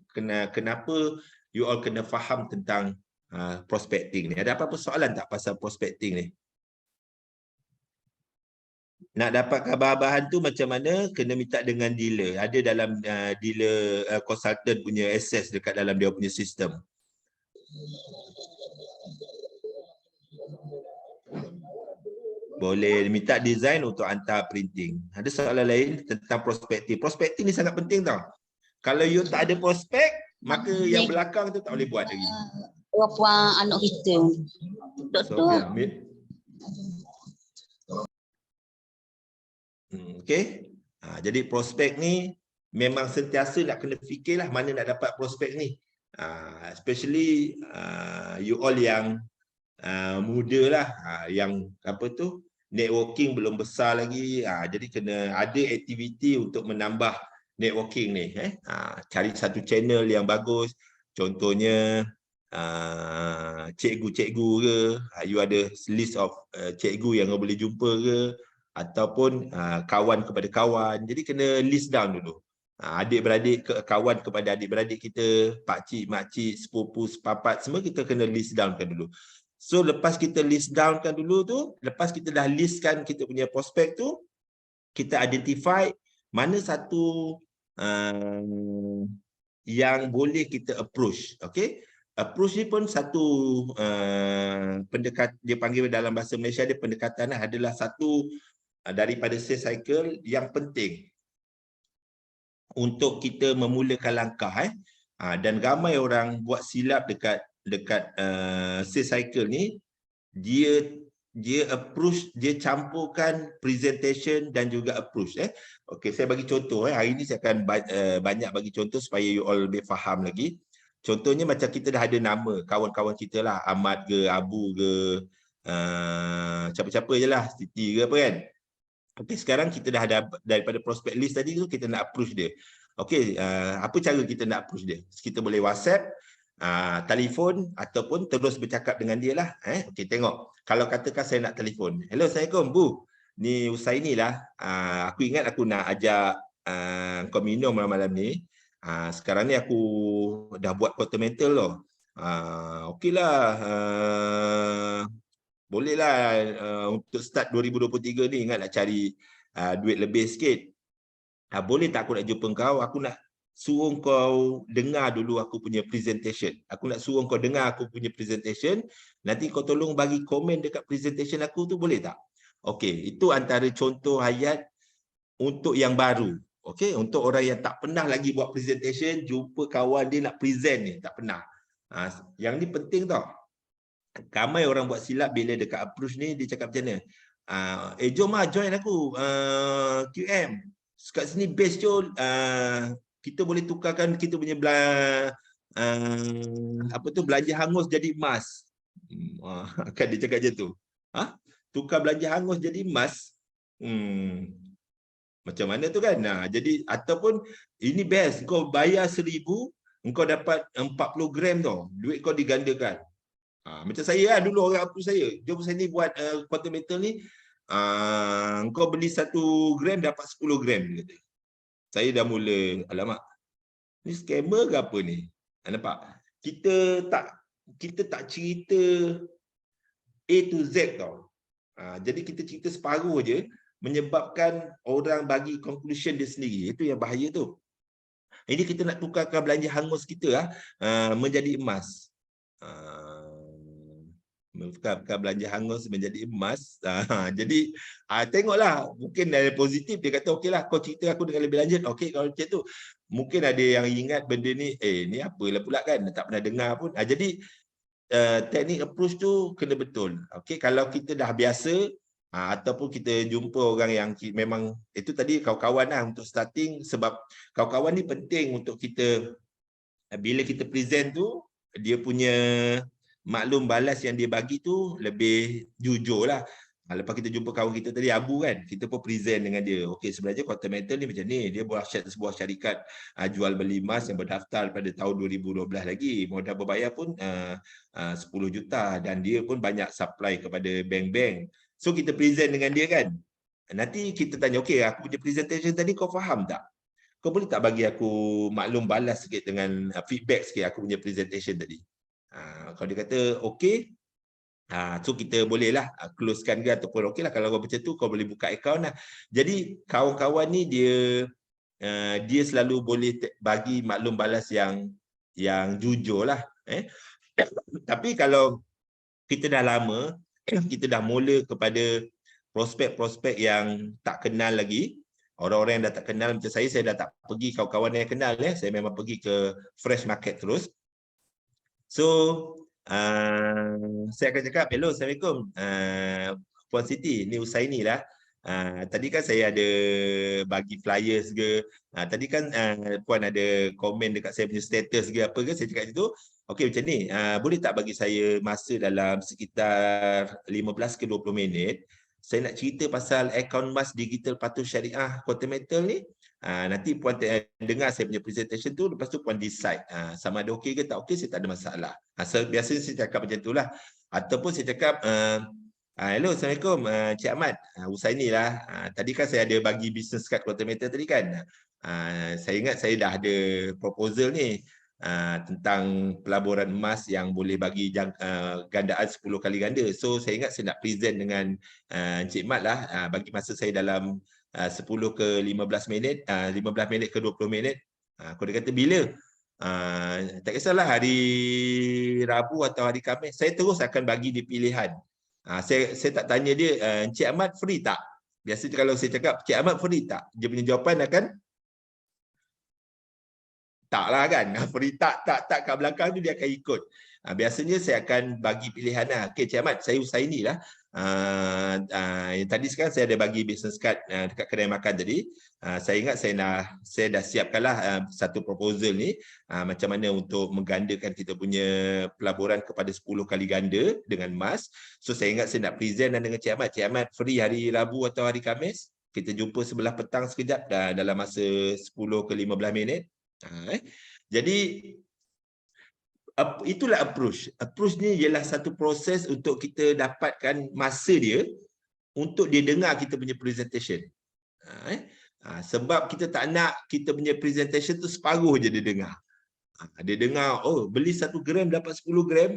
kenapa you all kena faham tentang prospecting ni. Ada apa-apa soalan tak pasal prospecting ni? Nak dapat khabar-khabaran tu macam mana, kena minta dengan dealer. Ada dalam dealer consultant punya access dekat dalam dia punya sistem. Boleh minta design untuk hantar printing. Ada soalan lain tentang prospecting. Prospecting ni sangat penting tau. Kalau you tak ada prospek, maka yang belakang tu tak boleh buat lagi. Puan anak kita. Doktor. Okey. Jadi prospek ni memang sentiasa nak kena fikirlah mana nak dapat prospek ni. Especially you all yang muda lah, yang apa tu, networking belum besar lagi, jadi kena ada aktiviti untuk menambah networking ni. Cari satu channel yang bagus, contohnya cikgu-cikgu ke, you ada list of cikgu yang boleh jumpa ke, ataupun kawan kepada kawan. Jadi kena list down dulu. Adik-beradik, kawan kepada adik-beradik kita, pakcik, makcik, sepupu, sepapat, semua kita kena list downkan dulu. So lepas kita list downkan dulu tu, lepas kita dah listkan kita punya prospek tu, kita identify mana satu yang boleh kita approach. Okay? Approach ni pun satu pendekat, dia panggil dalam bahasa Malaysia dia pendekatan adalah satu daripada sales cycle yang penting untuk kita memulakan langkah. Dan ramai orang buat silap dekat sales cycle ni, dia approach, dia campurkan presentation dan juga approach. Okey, saya bagi contoh. Hari ini saya akan banyak bagi contoh supaya you all lebih faham lagi. Contohnya macam kita dah ada nama kawan-kawan kita lah, Ahmad ke, Abu ke, siapa-siapa je lah, Siti ke apa kan. Okey, sekarang kita dah ada daripada prospect list tadi tu, kita nak approach dia. Okey, apa cara kita nak approach dia? Kita boleh WhatsApp, telefon, ataupun terus bercakap dengan dia lah. Okey, tengok. Kalau katakan saya nak telefon. Hello, Assalamualaikum, Bu. Ni Usaini lah. Aku ingat aku nak ajak kau minum malam-malam ni. Sekarang ni aku dah buat Quantum Metal loh. Okeylah. Bolehlah untuk start 2023 ni, ingat nak cari duit lebih sikit. Boleh tak aku nak jumpa kau? Aku nak suruh kau dengar dulu aku punya presentation. Aku nak suruh kau dengar aku punya presentation. Nanti kau tolong bagi komen dekat presentation aku tu, boleh tak? Okey, itu antara contoh ayat untuk yang baru. Okey, untuk orang yang tak pernah lagi buat presentation, jumpa kawan dia nak present ni, tak pernah. Yang ni penting tau. Ramai orang buat silap bila dekat approach ni, dia cakap macam mana? Jom lah join aku QM. Kat sini base Jol, kita boleh tukarkan kita punya belanja hangus jadi emas. Kan dia cakap macam tu. Tukar belanja hangus jadi emas. Macam mana tu kan? Jadi ataupun ini best, kau bayar 1,000, engkau dapat 40 gram tau. Duit kau digandakan. Macam saya lah dulu, orang approach saya. Jom saya ni buat quantum metal ni. Engkau beli 1 gram dapat 10 gram. Kata. Saya dah mula, alamak. Ni scammer ke apa ni? Nampak? Kita tak cerita A to Z tau. Jadi kita cerita separuh je, menyebabkan orang bagi conclusion dia sendiri. Itu yang bahaya tu. Ini kita nak tukarkan belanja hangus kita menjadi emas. Bukan belanja hangus menjadi emas. Jadi tengoklah, mungkin ada positif. Dia kata okeylah, kau cerita aku dengan lebih lanjut. Okey, kalau macam tu mungkin ada yang ingat benda ni, ni apalah pula kan, tak pernah dengar pun. Jadi teknik approach tu kena betul. Okey, kalau kita dah biasa ataupun kita jumpa orang yang memang itu tadi kawan-kawan lah untuk starting, sebab kawan-kawan ni penting untuk kita bila kita present tu, dia punya maklum balas yang dia bagi tu lebih jujur lah. Lepas kita jumpa kawan kita tadi, Abu kan, kita pun present dengan dia. Okey, sebenarnya quantum metal ni macam ni. Dia buat sebuah syarikat jual beli emas yang berdaftar pada tahun 2012 lagi. Modal berbayar pun 10 juta dan dia pun banyak supply kepada bank-bank. So kita present dengan dia kan. Nanti kita tanya, okey, aku punya presentation tadi kau faham tak? Kau boleh tak bagi aku maklum balas sikit dengan feedback sikit aku punya presentation tadi? Kalau dia kata okey, so kita bolehlah closekan ke ataupun okeylah kalau kau macam tu kau boleh buka account lah. Jadi kawan-kawan ni dia selalu boleh bagi maklum balas yang jujur lah. Tapi kalau kita dah lama, kita dah mula kepada prospek-prospek yang tak kenal lagi, orang-orang yang dah tak kenal macam saya dah tak pergi kawan-kawan yang kenal, saya memang pergi ke fresh market terus. So saya akan cakap, hello, Assalamualaikum Puan Siti, ni Usaini lah. Tadi kan saya ada bagi flyers ke, tadi kan Puan ada komen dekat saya punya status ke apa ke, saya cakap macam tu. Okey, macam ni, boleh tak bagi saya masa dalam sekitar 15 ke 20 minit, saya nak cerita pasal akaun emas digital patuh syariah quantum metal ni. Nanti Puan dengar saya punya presentation tu, lepas tu Puan decide sama ada okey ke tak okey, saya tak ada masalah. Biasanya saya cakap macam itulah. Ataupun saya cakap, hello, Assalamualaikum Cik Ahmad, Usaini lah. Tadi kan saya ada bagi business card quantum metal tadi kan. Saya ingat saya dah ada proposal ni tentang pelaburan emas yang boleh bagi gandaan 10 kali ganda. So saya ingat saya nak present dengan Encik Mat lah, bagi masa saya dalam 10 ke 15 minit, 15 minit ke 20 minit. Kalau dia kata bila? Tak kisahlah hari Rabu atau hari Khamis, saya terus akan bagi dia pilihan. Saya tak tanya dia, Encik Ahmad free tak? Biasanya kalau saya cakap, Encik Ahmad free tak? Dia punya jawapan akan tak lah kan. Free tak kat belakang tu dia akan ikut. Biasanya saya akan bagi pilihan lah. Okay, Cik Ahmad, saya Usaini lah. Tadi sekarang saya ada bagi business card dekat kedai makan tadi. Saya ingat saya dah siapkan lah satu proposal ni, macam mana untuk menggandakan kita punya pelaburan kepada 10 kali ganda dengan emas. So saya ingat saya nak present dengan Cik Ahmad. Cik Ahmad free hari Rabu atau hari Khamis? Kita jumpa sebelah petang sekejap dalam masa 10 ke 15 minit. Jadi itulah approach. Approach ni ialah satu proses untuk kita dapatkan masa dia untuk dia dengar kita punya presentation. Sebab kita tak nak kita punya presentation tu separuh je dia dengar. Dia dengar, oh beli 1 gram dapat 10 gram.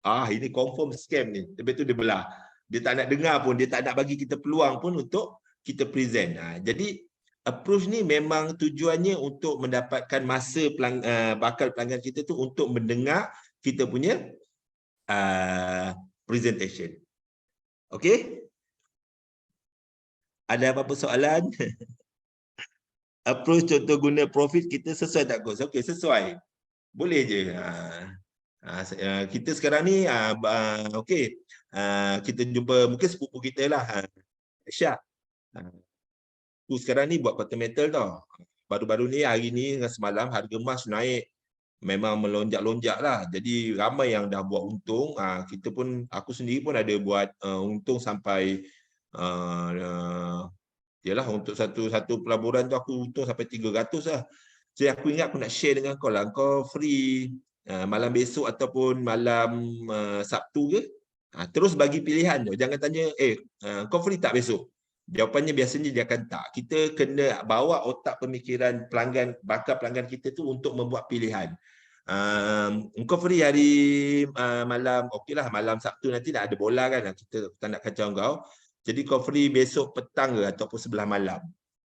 Ini confirm scam ni. Lepas tu dia belah. Dia tak nak dengar pun, dia tak nak bagi kita peluang pun untuk kita present. Jadi approach ni memang tujuannya untuk mendapatkan masa bakal pelanggan kita tu untuk mendengar kita punya presentation. Okey? Ada apa-apa soalan? approach contoh guna profit kita sesuai tak coach? Okey, sesuai. Boleh je. Kita sekarang ni okey. Kita jumpa mungkin sepupu kita lah. Syah. Tu sekarang ni buat quarter metal tau. Baru-baru ni hari ni dengan semalam harga emas naik memang melonjak-lonjak lah. Jadi ramai yang dah buat untung. Kita pun, aku sendiri pun ada buat untung sampai yalah, untuk satu pelaburan tu aku untung sampai 300 lah. Jadi aku ingat aku nak share dengan kau lah. Kau free malam besok ataupun malam Sabtu ke? Terus bagi pilihan tu. Jangan tanya, kau free tak besok? Jawapannya biasanya dia akan tak. Kita kena bawa otak pemikiran pelanggan, bakal pelanggan kita tu untuk membuat pilihan. Engkau free hari malam, okeylah malam Sabtu nanti nak ada bola kan, kita tak nak kacau kau. Jadi kau free besok petang ke ataupun sebelah malam.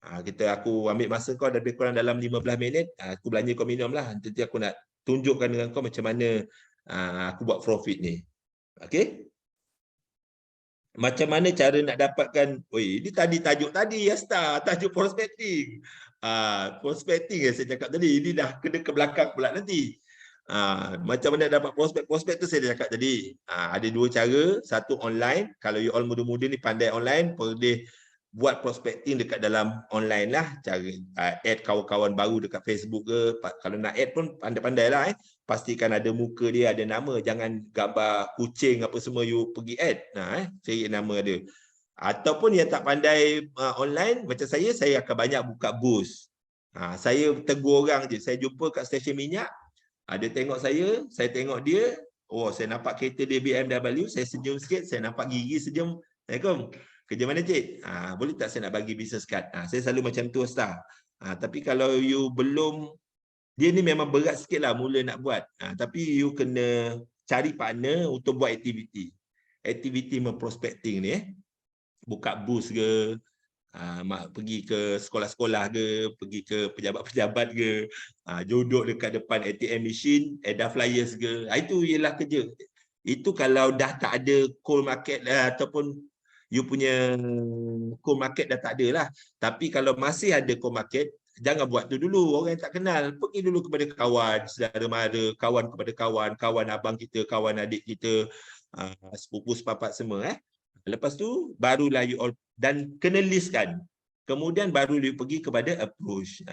Aku ambil masa kau lebih kurang dalam 15 minit, aku belanja kau minum lah. Nanti aku nak tunjukkan dengan kau macam mana aku buat profit ni. Okey? Macam mana cara nak dapatkan, ini tadi tajuk tadi ya, tajuk prospecting. Prospecting saya cakap tadi, ini dah kena ke belakang pula nanti. Macam mana dapat prospek tu saya cakap tadi. Ada dua cara, satu online. Kalau you all muda-muda ni pandai online, boleh buat prospecting dekat dalam online lah. Cara add kawan-kawan baru dekat Facebook ke. Kalau nak add pun pandai-pandai lah. Pastikan ada muka dia, ada nama. Jangan gambar kucing apa semua you pergi add. Cari nama dia. Ataupun yang tak pandai online, macam saya akan banyak buka booth. Saya tegur orang je. Saya jumpa kat stesen minyak, dia tengok saya tengok dia. Saya nampak kereta dia BMW, saya senyum sikit, saya nampak gigi sejam. Assalamualaikum. Kerja mana cik? Boleh tak saya nak bagi business card? Saya selalu macam tu Ustaz. Tapi kalau you belum, dia ni memang berat sikit lah mula nak buat. Tapi you kena cari partner untuk buat aktiviti. Aktiviti memprospecting ni. Buka booth ke, pergi ke sekolah-sekolah ke, pergi ke pejabat-pejabat ke, duduk dekat depan ATM machine, ada flyers ke. Itu ialah kerja. Itu kalau dah tak ada cold market ataupun you punya cold market dah tak ada lah. Tapi kalau masih ada cold market, jangan buat tu dulu. Orang yang tak kenal, pergi dulu kepada kawan, saudara mara, kawan kepada kawan, kawan abang kita, kawan adik kita, sepupu sepapat semua. Lepas tu barulah you all, dan kena listkan. Kemudian baru you pergi kepada approach.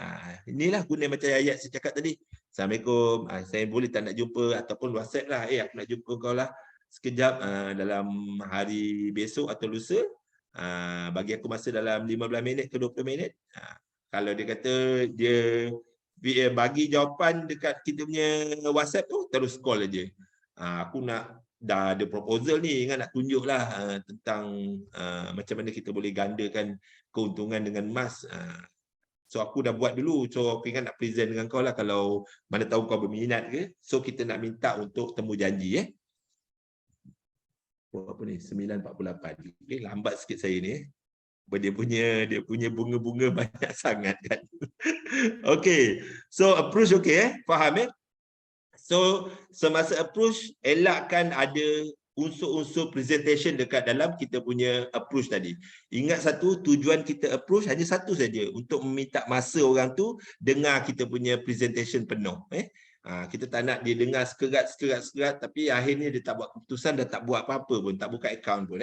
Inilah guna macam ayat saya cakap tadi. Assalamualaikum, saya boleh tak nak jumpa ataupun WhatsApp lah. Aku nak jumpa kau lah sekejap dalam hari besok atau lusa. Bagi aku masa dalam 15 minit ke 20 minit. Kalau dia kata dia bagi jawapan dekat kita punya WhatsApp tu, terus call aja. Aku dah ada proposal ni, ingat nak tunjuk lah tentang macam mana kita boleh gandakan keuntungan dengan emas. So aku dah buat dulu, so aku ingat nak present dengan kau lah kalau mana tahu kau berminat ke. So kita nak minta untuk temu janji. Apa ni, 9.48. Okay, lambat sikit saya ni. Dia punya bunga-bunga banyak sangat kan. Okay, so approach okay faham So semasa approach, elakkan ada unsur-unsur presentation dekat dalam kita punya approach tadi. Ingat satu, tujuan kita approach hanya satu saja, untuk meminta masa orang tu dengar kita punya presentation penuh. Kita tak nak dia dengar sekerat, tapi akhirnya dia tak buat keputusan dan tak buat apa-apa pun, tak buka account pun.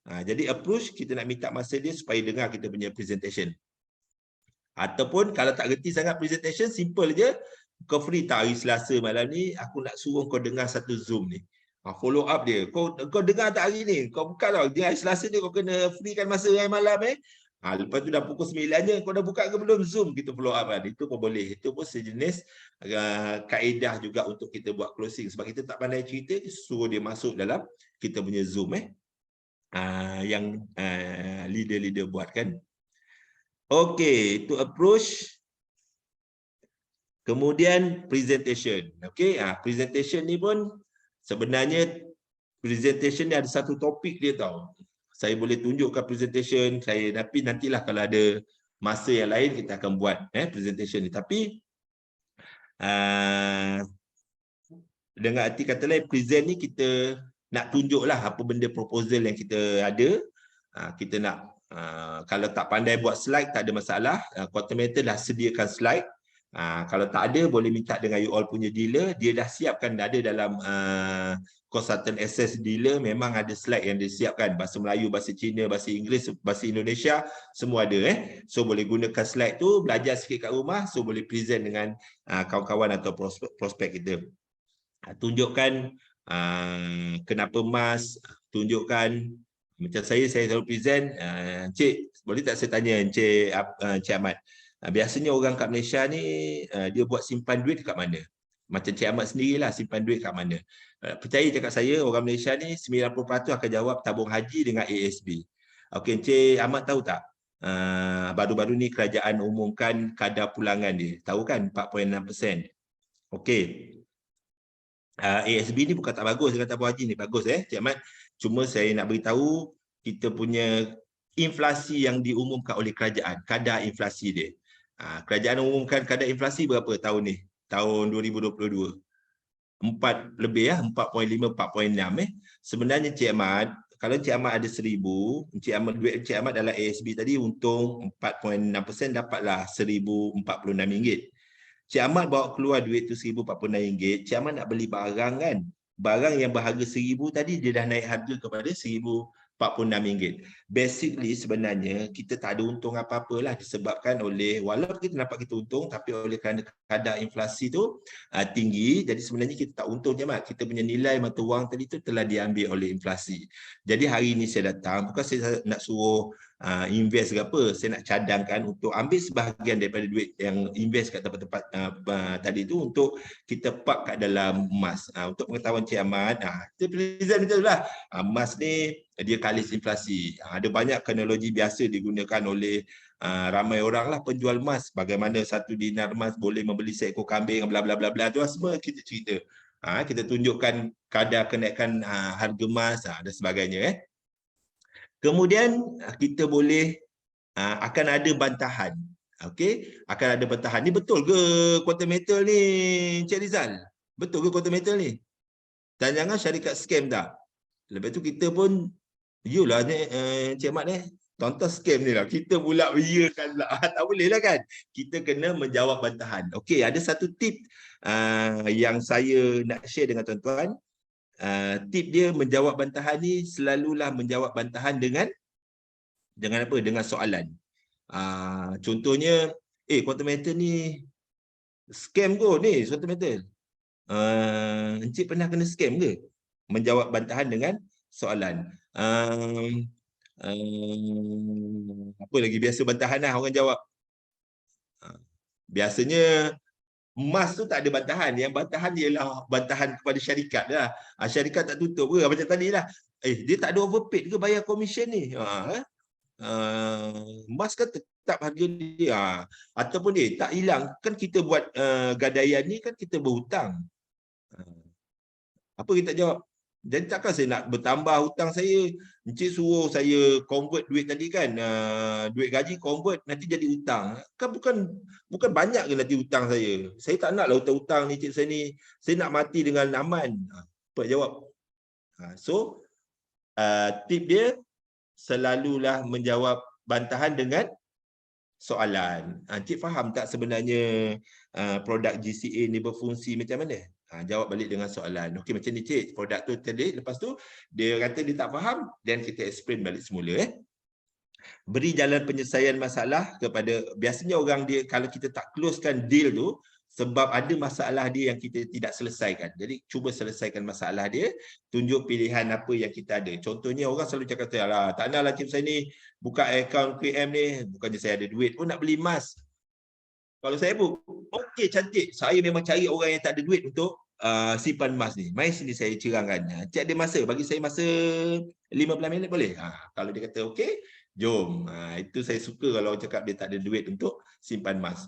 Jadi approach, kita nak minta masa dia supaya dengar kita punya presentation. Ataupun kalau tak reti sangat presentation, simple je. Kau free tak hari Selasa malam ni, aku nak suruh kau dengar satu Zoom ni. Follow up dia. Kau dengar tak hari ni? Kau buka tau. Dia hari Selasa ni kau kena free kan masa hari malam lepas tu dah pukul 9 je, kau dah buka ke belum Zoom? Kita follow up kan. Itu pun boleh. Itu pun sejenis kaedah juga untuk kita buat closing. Sebab kita tak pandai cerita, suruh dia masuk dalam kita punya Zoom yang leader-leader buat kan. Okay, itu approach. Kemudian presentation. Okay, presentation ni pun sebenarnya presentation ni ada satu topik dia tau. Saya boleh tunjukkan presentation saya, tapi nantilah kalau ada masa yang lain kita akan buat presentation ni. Tapi dengan arti kata lain, present ni kita nak tunjuklah apa benda proposal yang kita ada. Kita nak Kalau tak pandai buat slide, tak ada masalah. Quantometer dah sediakan slide. Kalau tak ada, boleh minta dengan you all punya dealer. Dia dah siapkan, ada dalam consultant access dealer, memang ada slide yang disiapkan. Bahasa Melayu, bahasa Cina, bahasa Inggeris, bahasa Indonesia, semua ada. So boleh gunakan slide tu, belajar sikit kat rumah, so boleh present dengan kawan-kawan atau prospek kita. Tunjukkan kenapa emas, tunjukkan. Macam saya selalu present, Encik, boleh tak saya tanya Encik Ahmad, biasanya orang kat Malaysia ni dia buat simpan duit kat mana? Macam Encik Ahmad sendirilah, simpan duit kat mana? Percaya cakap saya, orang Malaysia ni 90% akan jawab tabung haji dengan ASB. Okey, Encik Ahmad tahu tak? Baru-baru ni kerajaan umumkan kadar pulangan dia. Tahu kan? 4.6%. Okey. ASB ni bukan tak bagus dengan tabung haji ni, bagus Cik Ahmad. Cuma saya nak beritahu, kita punya inflasi yang diumumkan oleh kerajaan, kadar inflasi dia. Kerajaan umumkan kadar inflasi berapa tahun ni? Tahun 2022. 4 lebih 4.5, 4.6 Sebenarnya Cik Ahmad, kalau Cik Ahmad ada 1,000, duit Cik Ahmad dalam ASB tadi untung 4.6%, dapatlah RM1,046. Cik Ahmad bawa keluar duit tu RM1,046, Cik Ahmad nak beli barang kan. Barang yang berharga RM1,000 tadi, dia dah naik harga kepada RM1,046. Basically sebenarnya kita tak ada untung apa-apalah, disebabkan oleh, walaupun kita nampak kita untung, tapi oleh kerana kadar inflasi tu tinggi, jadi sebenarnya kita tak untung, Cik Ahmad. Kita punya nilai mata wang tadi tu telah diambil oleh inflasi. Jadi hari ini saya datang, bukan saya nak suruh invest ke apa, saya nak cadangkan untuk ambil sebahagian daripada duit yang invest kat tempat-tempat tadi tu untuk kita park kat dalam emas. Untuk pengetahuan Cik Ahmad, kita present betul lah, emas ni dia kalis inflasi. Ada banyak teknologi biasa digunakan oleh ramai orang lah penjual emas, bagaimana 1 dinar emas boleh membeli seekor kambing, bla bla bla bla, tu semua kita cerita. Kita tunjukkan kadar kenaikan harga emas dan sebagainya. Kemudian kita boleh akan ada bantahan. Okey, akan ada bantahan. Ni betul ke quantum metal ni, Encik Rizal? Betul ke quantum metal ni? Dan jangan syarikat scam tak? Lepas tu kita pun, yulah ni Encik Mat ni, tonton scam ni lah. Kita pula biarkan lah. Tak boleh lah kan? Kita kena menjawab bantahan. Okey, ada satu tip yang saya nak share dengan tuan-tuan. Tip dia menjawab bantahan ni, selalulah menjawab bantahan dengan apa? Dengan soalan. Contohnya, quantum metal ni scam kot ni, quantum metal. Encik pernah kena scam ke? Menjawab bantahan dengan soalan. Apa lagi biasa bantahan lah orang jawab. Biasanya emas tu tak ada bantahan. Yang bantahan ialah bantahan kepada syarikat lah. Syarikat tak tutup ke? Macam tadi lah. Dia tak ada overpaid ke bayar komisen ni? Emas kan tetap harga dia. Ataupun tak hilang. Kan kita buat gadaian ni kan kita berhutang. Apa kita jawab? Jadi takkan saya nak bertambah hutang saya. Encik suruh saya convert duit tadi kan, duit gaji convert nanti jadi hutang. Kan bukan banyak ke nanti hutang saya. Saya tak naklah hutang-hutang ni cik saya ni. Saya nak mati dengan aman. Apa jawab? So tip dia selalulah menjawab bantahan dengan soalan. Encik faham tak sebenarnya produk GCA ni berfungsi macam mana? Jawab balik dengan soalan. Okey, macam ni cik, produk tu tadi, lepas tu dia kata dia tak faham, dan kita explain balik semula. Beri jalan penyelesaian masalah kepada, biasanya orang dia, kalau kita tak closekan deal tu, sebab ada masalah dia yang kita tidak selesaikan. Jadi cuba selesaikan masalah dia, tunjuk pilihan apa yang kita ada. Contohnya orang selalu cakap, tak naklah cik saya ni buka akaun KM ni, bukannya saya ada duit pun nak beli emas. Kalau saya pun, okey cantik, saya memang cari orang yang tak ada duit untuk simpan emas ni. Mai sini saya cerangkan. Cik ada masa, bagi saya masa 15 minit boleh? Kalau dia kata okey, jom. Itu saya suka kalau orang cakap dia tak ada duit untuk simpan emas.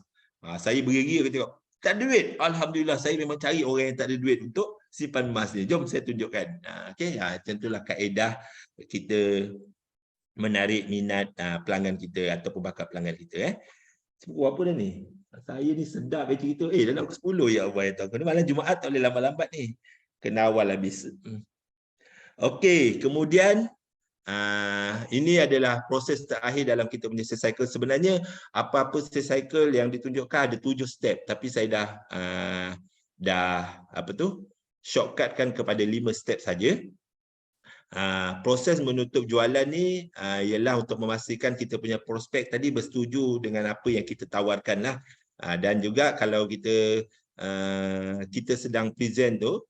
Saya beri-ria tengok, tak ada duit. Alhamdulillah, saya memang cari orang yang tak ada duit untuk simpan emas ni. Jom saya tunjukkan. Okey, macam itulah kaedah kita menarik minat pelanggan kita ataupun bakat pelanggan kita. Apa dah ni? Saya ni sedap cerita. Dah nak pukul 10 ya Allah ya Tuhan. Malam Jumaat tak boleh lambat-lambat ni. Kena awal habis. Okey, kemudian ini adalah proses terakhir dalam kita punya sales cycle. Sebenarnya apa-apa sales cycle yang ditunjukkan ada 7 step, tapi saya dah apa tu shortcutkan kepada 5 step saja. Proses menutup jualan ni ialah untuk memastikan kita punya prospek tadi bersetuju dengan apa yang kita tawarkan lah. Dan juga kalau kita sedang present tu,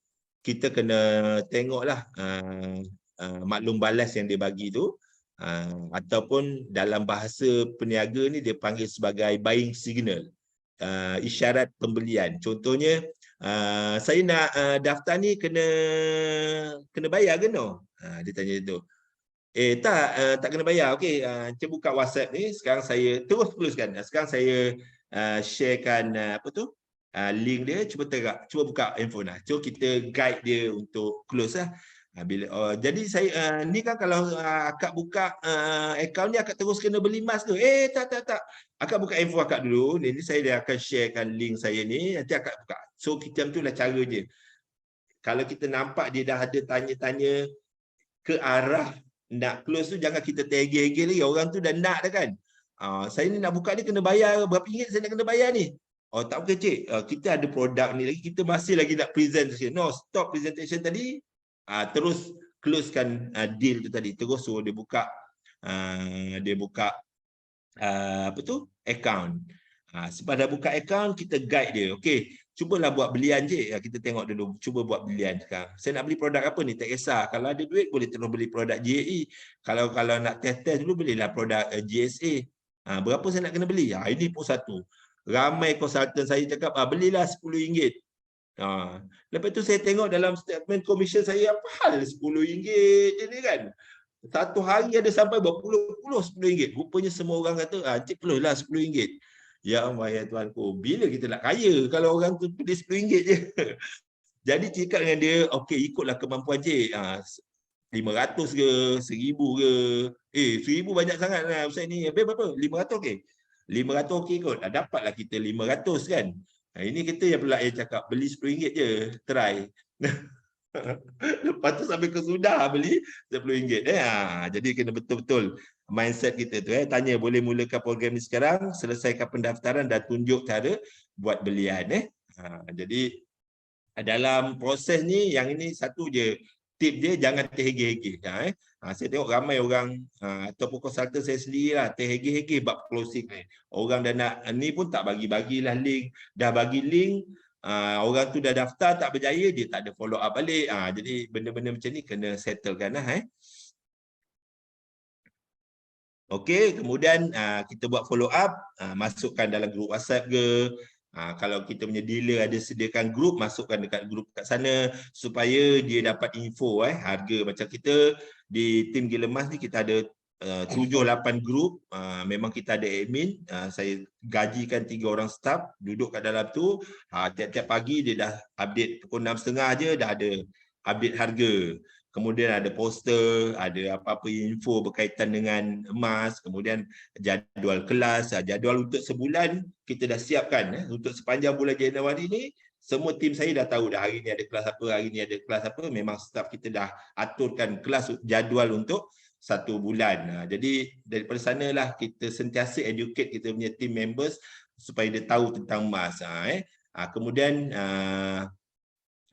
kita kena tengoklah maklum balas yang dia bagi tu, ataupun dalam bahasa peniaga ni dia panggil sebagai buying signal, isyarat pembelian. Contohnya saya nak daftar ni kena bayar ke no? Dia tanya tu. Tak kena bayar. Okey, cuba buka WhatsApp ni. Sekarang saya terus tuliskan. Sekarang saya sharekan apa tu? Link dia, cuba buka handphone lah. So kita guide dia untuk close lah. Jadi saya ni kan kalau akak buka akaun ni akak terus kena beli emas tu. Tak. Akak buka info akak dulu. Ni saya dia akan sharekan link saya ni, nanti akak buka. So kita tu lah cara dia. Kalau kita nampak dia dah ada tanya-tanya ke arah nak close tu, jangan kita tergel-gel lagi. Orang tu dah nak dah kan. Saya ni nak buka ni kena bayar berapa ringgit saya nak kena bayar ni. Tak boleh cik. Kita ada produk ni lagi, kita masih lagi nak presentation. No, stop presentation tadi. Terus closekan deal tu tadi. Terus suruh dia buka apa tu? Account. Sebab dah buka account, kita guide dia. Okey, cubalah buat belian je. Kita tengok dulu, cuba buat belian sekarang. Saya nak beli produk apa ni? Tak kisah. Kalau ada duit boleh terus beli produk GAE. Kalau nak test dulu belilah produk GSA. Berapa saya nak kena beli? Ini pun satu. Ramai konsultan saya cakap, belilah RM10. Lepas tu saya tengok dalam statement commission saya, apa hal RM10 je ni kan? Satu hari ada sampai berpuluh-puluh RM10. Rupanya semua orang kata, cik perlulah RM10. Ya Allah ya Tuhanku, bila kita nak kaya kalau orang tu beli RM10 je. Jadi cakap dengan dia, okey ikutlah kemampuan cik. 500 ke, 1000 ke. 1000 banyak sangat lah Ustaz ni. Berapa? 500 okey. 500 okey kot. Dapatlah kita 500 kan. Ini kita yang pula yang cakap beli RM10 je, try. Lepas tu sampai ke sudah beli RM10. Jadi kena betul-betul mindset kita tu. Tanya boleh mulakan program ni sekarang, selesaikan pendaftaran dan tunjuk cara buat belian. Jadi dalam proses ni, yang ini satu je tip dia, jangan terhege-hege. Saya tengok ramai orang ataupun konsultan saya sendiri lah terhege-hege bab closing ni. Orang dah nak ni pun tak bagi-bagilah link. Dah bagi link, orang tu dah daftar tak berjaya, dia tak ada follow up balik. Jadi benda-benda macam ni kena settlekan lah. Okey, kemudian kita buat follow up, masukkan dalam grup WhatsApp ke. Kalau kita punya dealer ada sediakan grup, masukkan dekat grup kat sana supaya dia dapat info harga. Macam kita di tim Gila Emas ni kita ada 7-8 grup. Memang kita ada admin. Saya gajikan 3 orang staff duduk kat dalam tu. Tiap-tiap pagi dia dah update pukul 6.30 je dah ada update harga. Kemudian ada poster, ada apa-apa info berkaitan dengan emas, kemudian jadual kelas, jadual untuk sebulan kita dah siapkan. Untuk sepanjang bulan Januari ni, semua tim saya dah tahu dah hari ni ada kelas apa, hari ni ada kelas apa. Memang staff kita dah aturkan kelas jadual untuk 1 bulan. Jadi daripada sanalah kita sentiasa educate kita punya team members supaya dia tahu tentang emas. Kemudian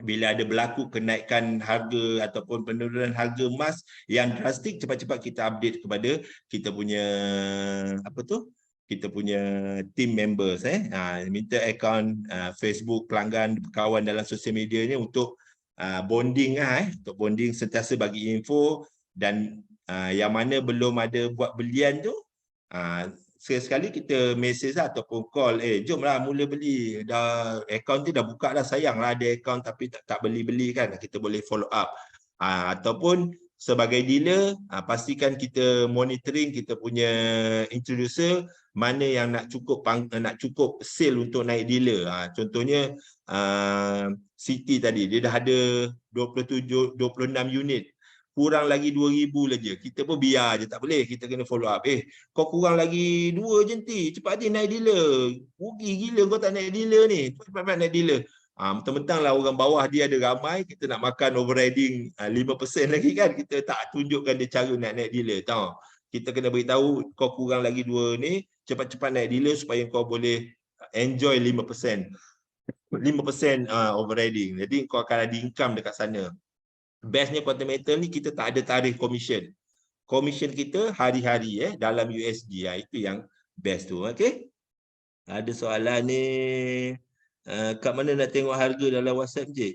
bila ada berlaku kenaikan harga ataupun penurunan harga emas yang drastik, cepat-cepat kita update kepada kita punya kita punya team members. Minta akaun Facebook pelanggan kawan dalam sosial media ni untuk bonding untuk bonding, sentiasa bagi info. Dan yang mana belum ada buat belian tu, sekali-sekali kita message ataupun call, jomlah mula beli. Dah akaun tu dah buka dah, sayanglah ada akaun tapi tak beli-beli kan. Kita boleh follow up. Ataupun sebagai dealer, pastikan kita monitoring kita punya introducer mana yang nak cukup sale untuk naik dealer. Contohnya City tadi dia dah ada 26 unit. Kurang lagi 2,000 je. Kita pun biar je, tak boleh. Kita kena follow up. Kau kurang lagi 2 je nanti. Cepat dia naik dealer. Rugi gila kau tak naik dealer ni. Cepat naik dealer. Mentang-mentang lah orang bawah dia ada ramai, kita nak makan overriding 5% lagi kan, kita tak tunjukkan dia cara nak naik dealer tahu. Kita kena beritahu kau kurang lagi 2 ni, cepat-cepat naik dealer supaya kau boleh enjoy 5%. 5% overriding. Jadi kau akan ada income dekat sana. Bestnya Quantum Metal ni kita tak ada tarikh commission. Commission kita hari-hari dalam USD. Itu yang best tu. Okey. Ada soalan ni. Kat mana nak tengok harga dalam WhatsApp je?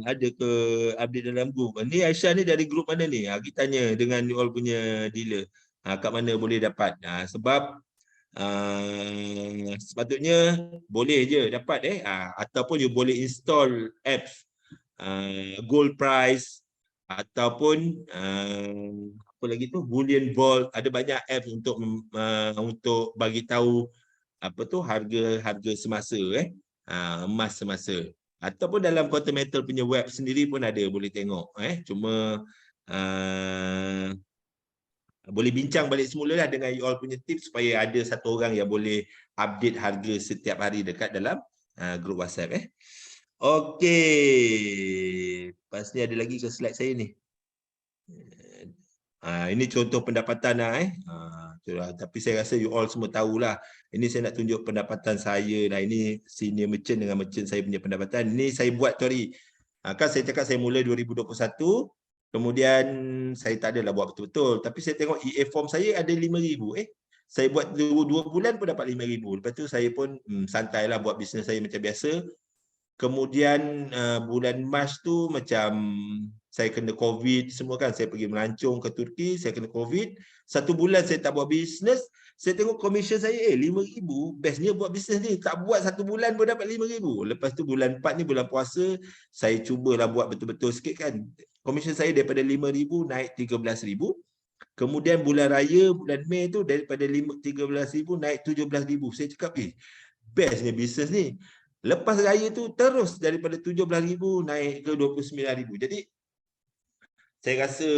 Ada ke update dalam group? Ni Aisyah ni dari group mana ni? Kita tanya dengan you all punya dealer. Kat mana boleh dapat? Sebab sepatutnya boleh je dapat ataupun you boleh install apps gold price ataupun apa lagi tu bullion vault. Ada banyak apps untuk bagi tahu apa tu harga semasa emas semasa, ataupun dalam Quantum Metal punya web sendiri pun ada, boleh tengok cuma boleh bincang balik semula lah dengan you all punya tips supaya ada satu orang yang boleh update harga setiap hari dekat dalam grup WhatsApp Okey. Lepas ni ada lagi ke slide saya ni? Ini contoh pendapatan lah tapi saya rasa you all semua tahulah. Ini saya nak tunjuk pendapatan saya lah. Ini senior merchant dengan merchant saya punya pendapatan. Ini saya buat kan saya cakap saya mula 2021. Kemudian saya tak adalah buat betul-betul. Tapi saya tengok EA form saya ada 5,000. Saya buat 2 bulan pun dapat 5,000. Lepas tu saya pun santailah buat bisnes saya macam biasa. Kemudian bulan Mac tu macam saya kena COVID semua kan. Saya pergi melancong ke Turki, saya kena COVID. 1 bulan saya tak buat bisnes. Saya tengok komisen saya 5,000. Bestnya buat bisnes ni. Tak buat 1 bulan pun dapat 5,000. Lepas tu bulan 4 ni bulan puasa. Saya cubalah buat betul-betul sikit kan. Komisen saya daripada 5,000 naik 13,000. Kemudian bulan raya, bulan Mei tu daripada 13,000 naik 17,000. Saya cakap bestnya bisnes ni. Lepas raya tu terus daripada 17,000 naik ke 29,000. Jadi saya rasa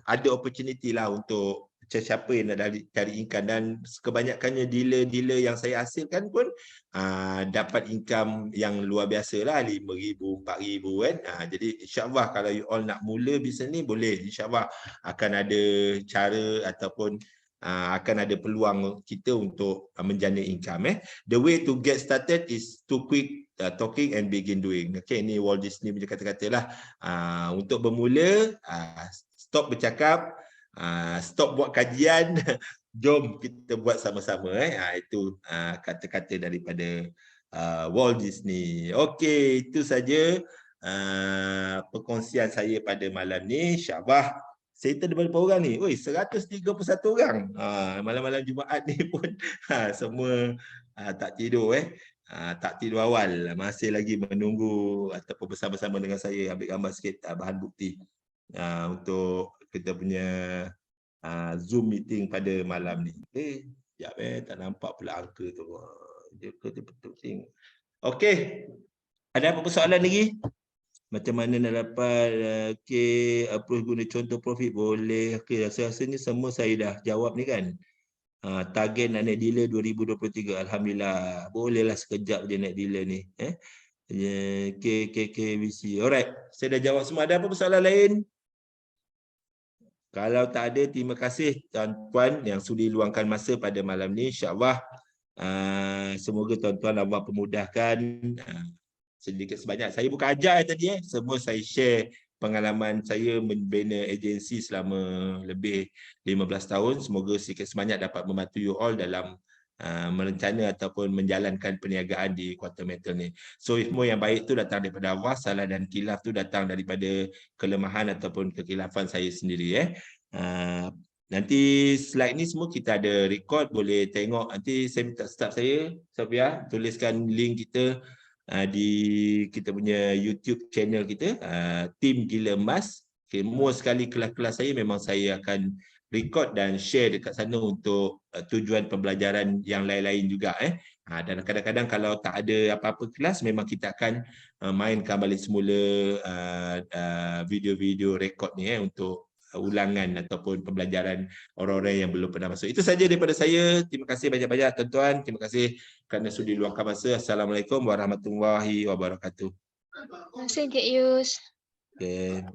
ada opportunity lah untuk siapa yang nak cari income, dan kebanyakannya dealer-dealer yang saya hasilkan pun dapat income yang luar biasa lah, 5,000, 4,000 kan. Jadi insyaAllah kalau you all nak mula bisnes ni boleh, insyaAllah akan ada cara ataupun akan ada peluang kita untuk menjana income. The way to get started is to quit talking and begin doing. Okay, ini Walt Disney punya kata-kata lah. Untuk bermula, stop bercakap, stop buat kajian, jom kita buat sama-sama. Itu kata-kata daripada Walt Disney. Okay, itu saja perkongsian saya pada malam ni. InsyaAllah saya ada berapa orang ni? 131 orang. Malam-malam Jumaat ni pun semua tak tidur tak tidur awal. Masih lagi menunggu ataupun bersama-sama dengan saya ambil gambar sikit bahan bukti untuk kita punya Zoom meeting pada malam ni. Sekejap tak nampak pula angka tu. Dia betul sing. Okey. Ada apa persoalan lagi? Macam mana nak dapat approach guna contoh profit? Boleh. Okey, rasanya semua saya dah jawab ni kan. Target nak naik dealer 2023. Alhamdulillah. Bolehlah sekejap je naik dealer ni. KKKBC. Alright. Saya dah jawab semua. Ada apa persoalan lain? Kalau tak ada, terima kasih tuan-tuan yang sudi luangkan masa pada malam ni. InsyaAllah semoga tuan-tuan Allah pemudahkan sedikit sebanyak. Saya bukan ajar tadi semua saya share pengalaman saya membina agensi selama lebih 15 tahun. Semoga sedikit sebanyak dapat membantu you all dalam merencana ataupun menjalankan perniagaan di Quantum Metal ni. So ilmu yang baik tu datang daripada Allah, salah dan khilaf tu datang daripada kelemahan ataupun kekhilafan saya sendiri. Nanti slide ni semua kita ada record, boleh tengok. Nanti saya minta staff saya, Sofia, tuliskan link kita di kita punya YouTube channel kita, Tim Gila Emas. Okay, semua sekali kelas-kelas saya memang saya akan record dan share dekat sana untuk tujuan pembelajaran yang lain-lain juga. Dan kadang-kadang kalau tak ada apa-apa kelas, memang kita akan mainkan balik semula video-video record ni untuk ulangan ataupun pembelajaran orang-orang yang belum pernah masuk. Itu saja daripada saya. Terima kasih banyak-banyak tuan-tuan. Terima kasih kerana sudi luangkan masa. Assalamualaikum warahmatullahi wabarakatuh. Terima kasih Encik Yus. Okay.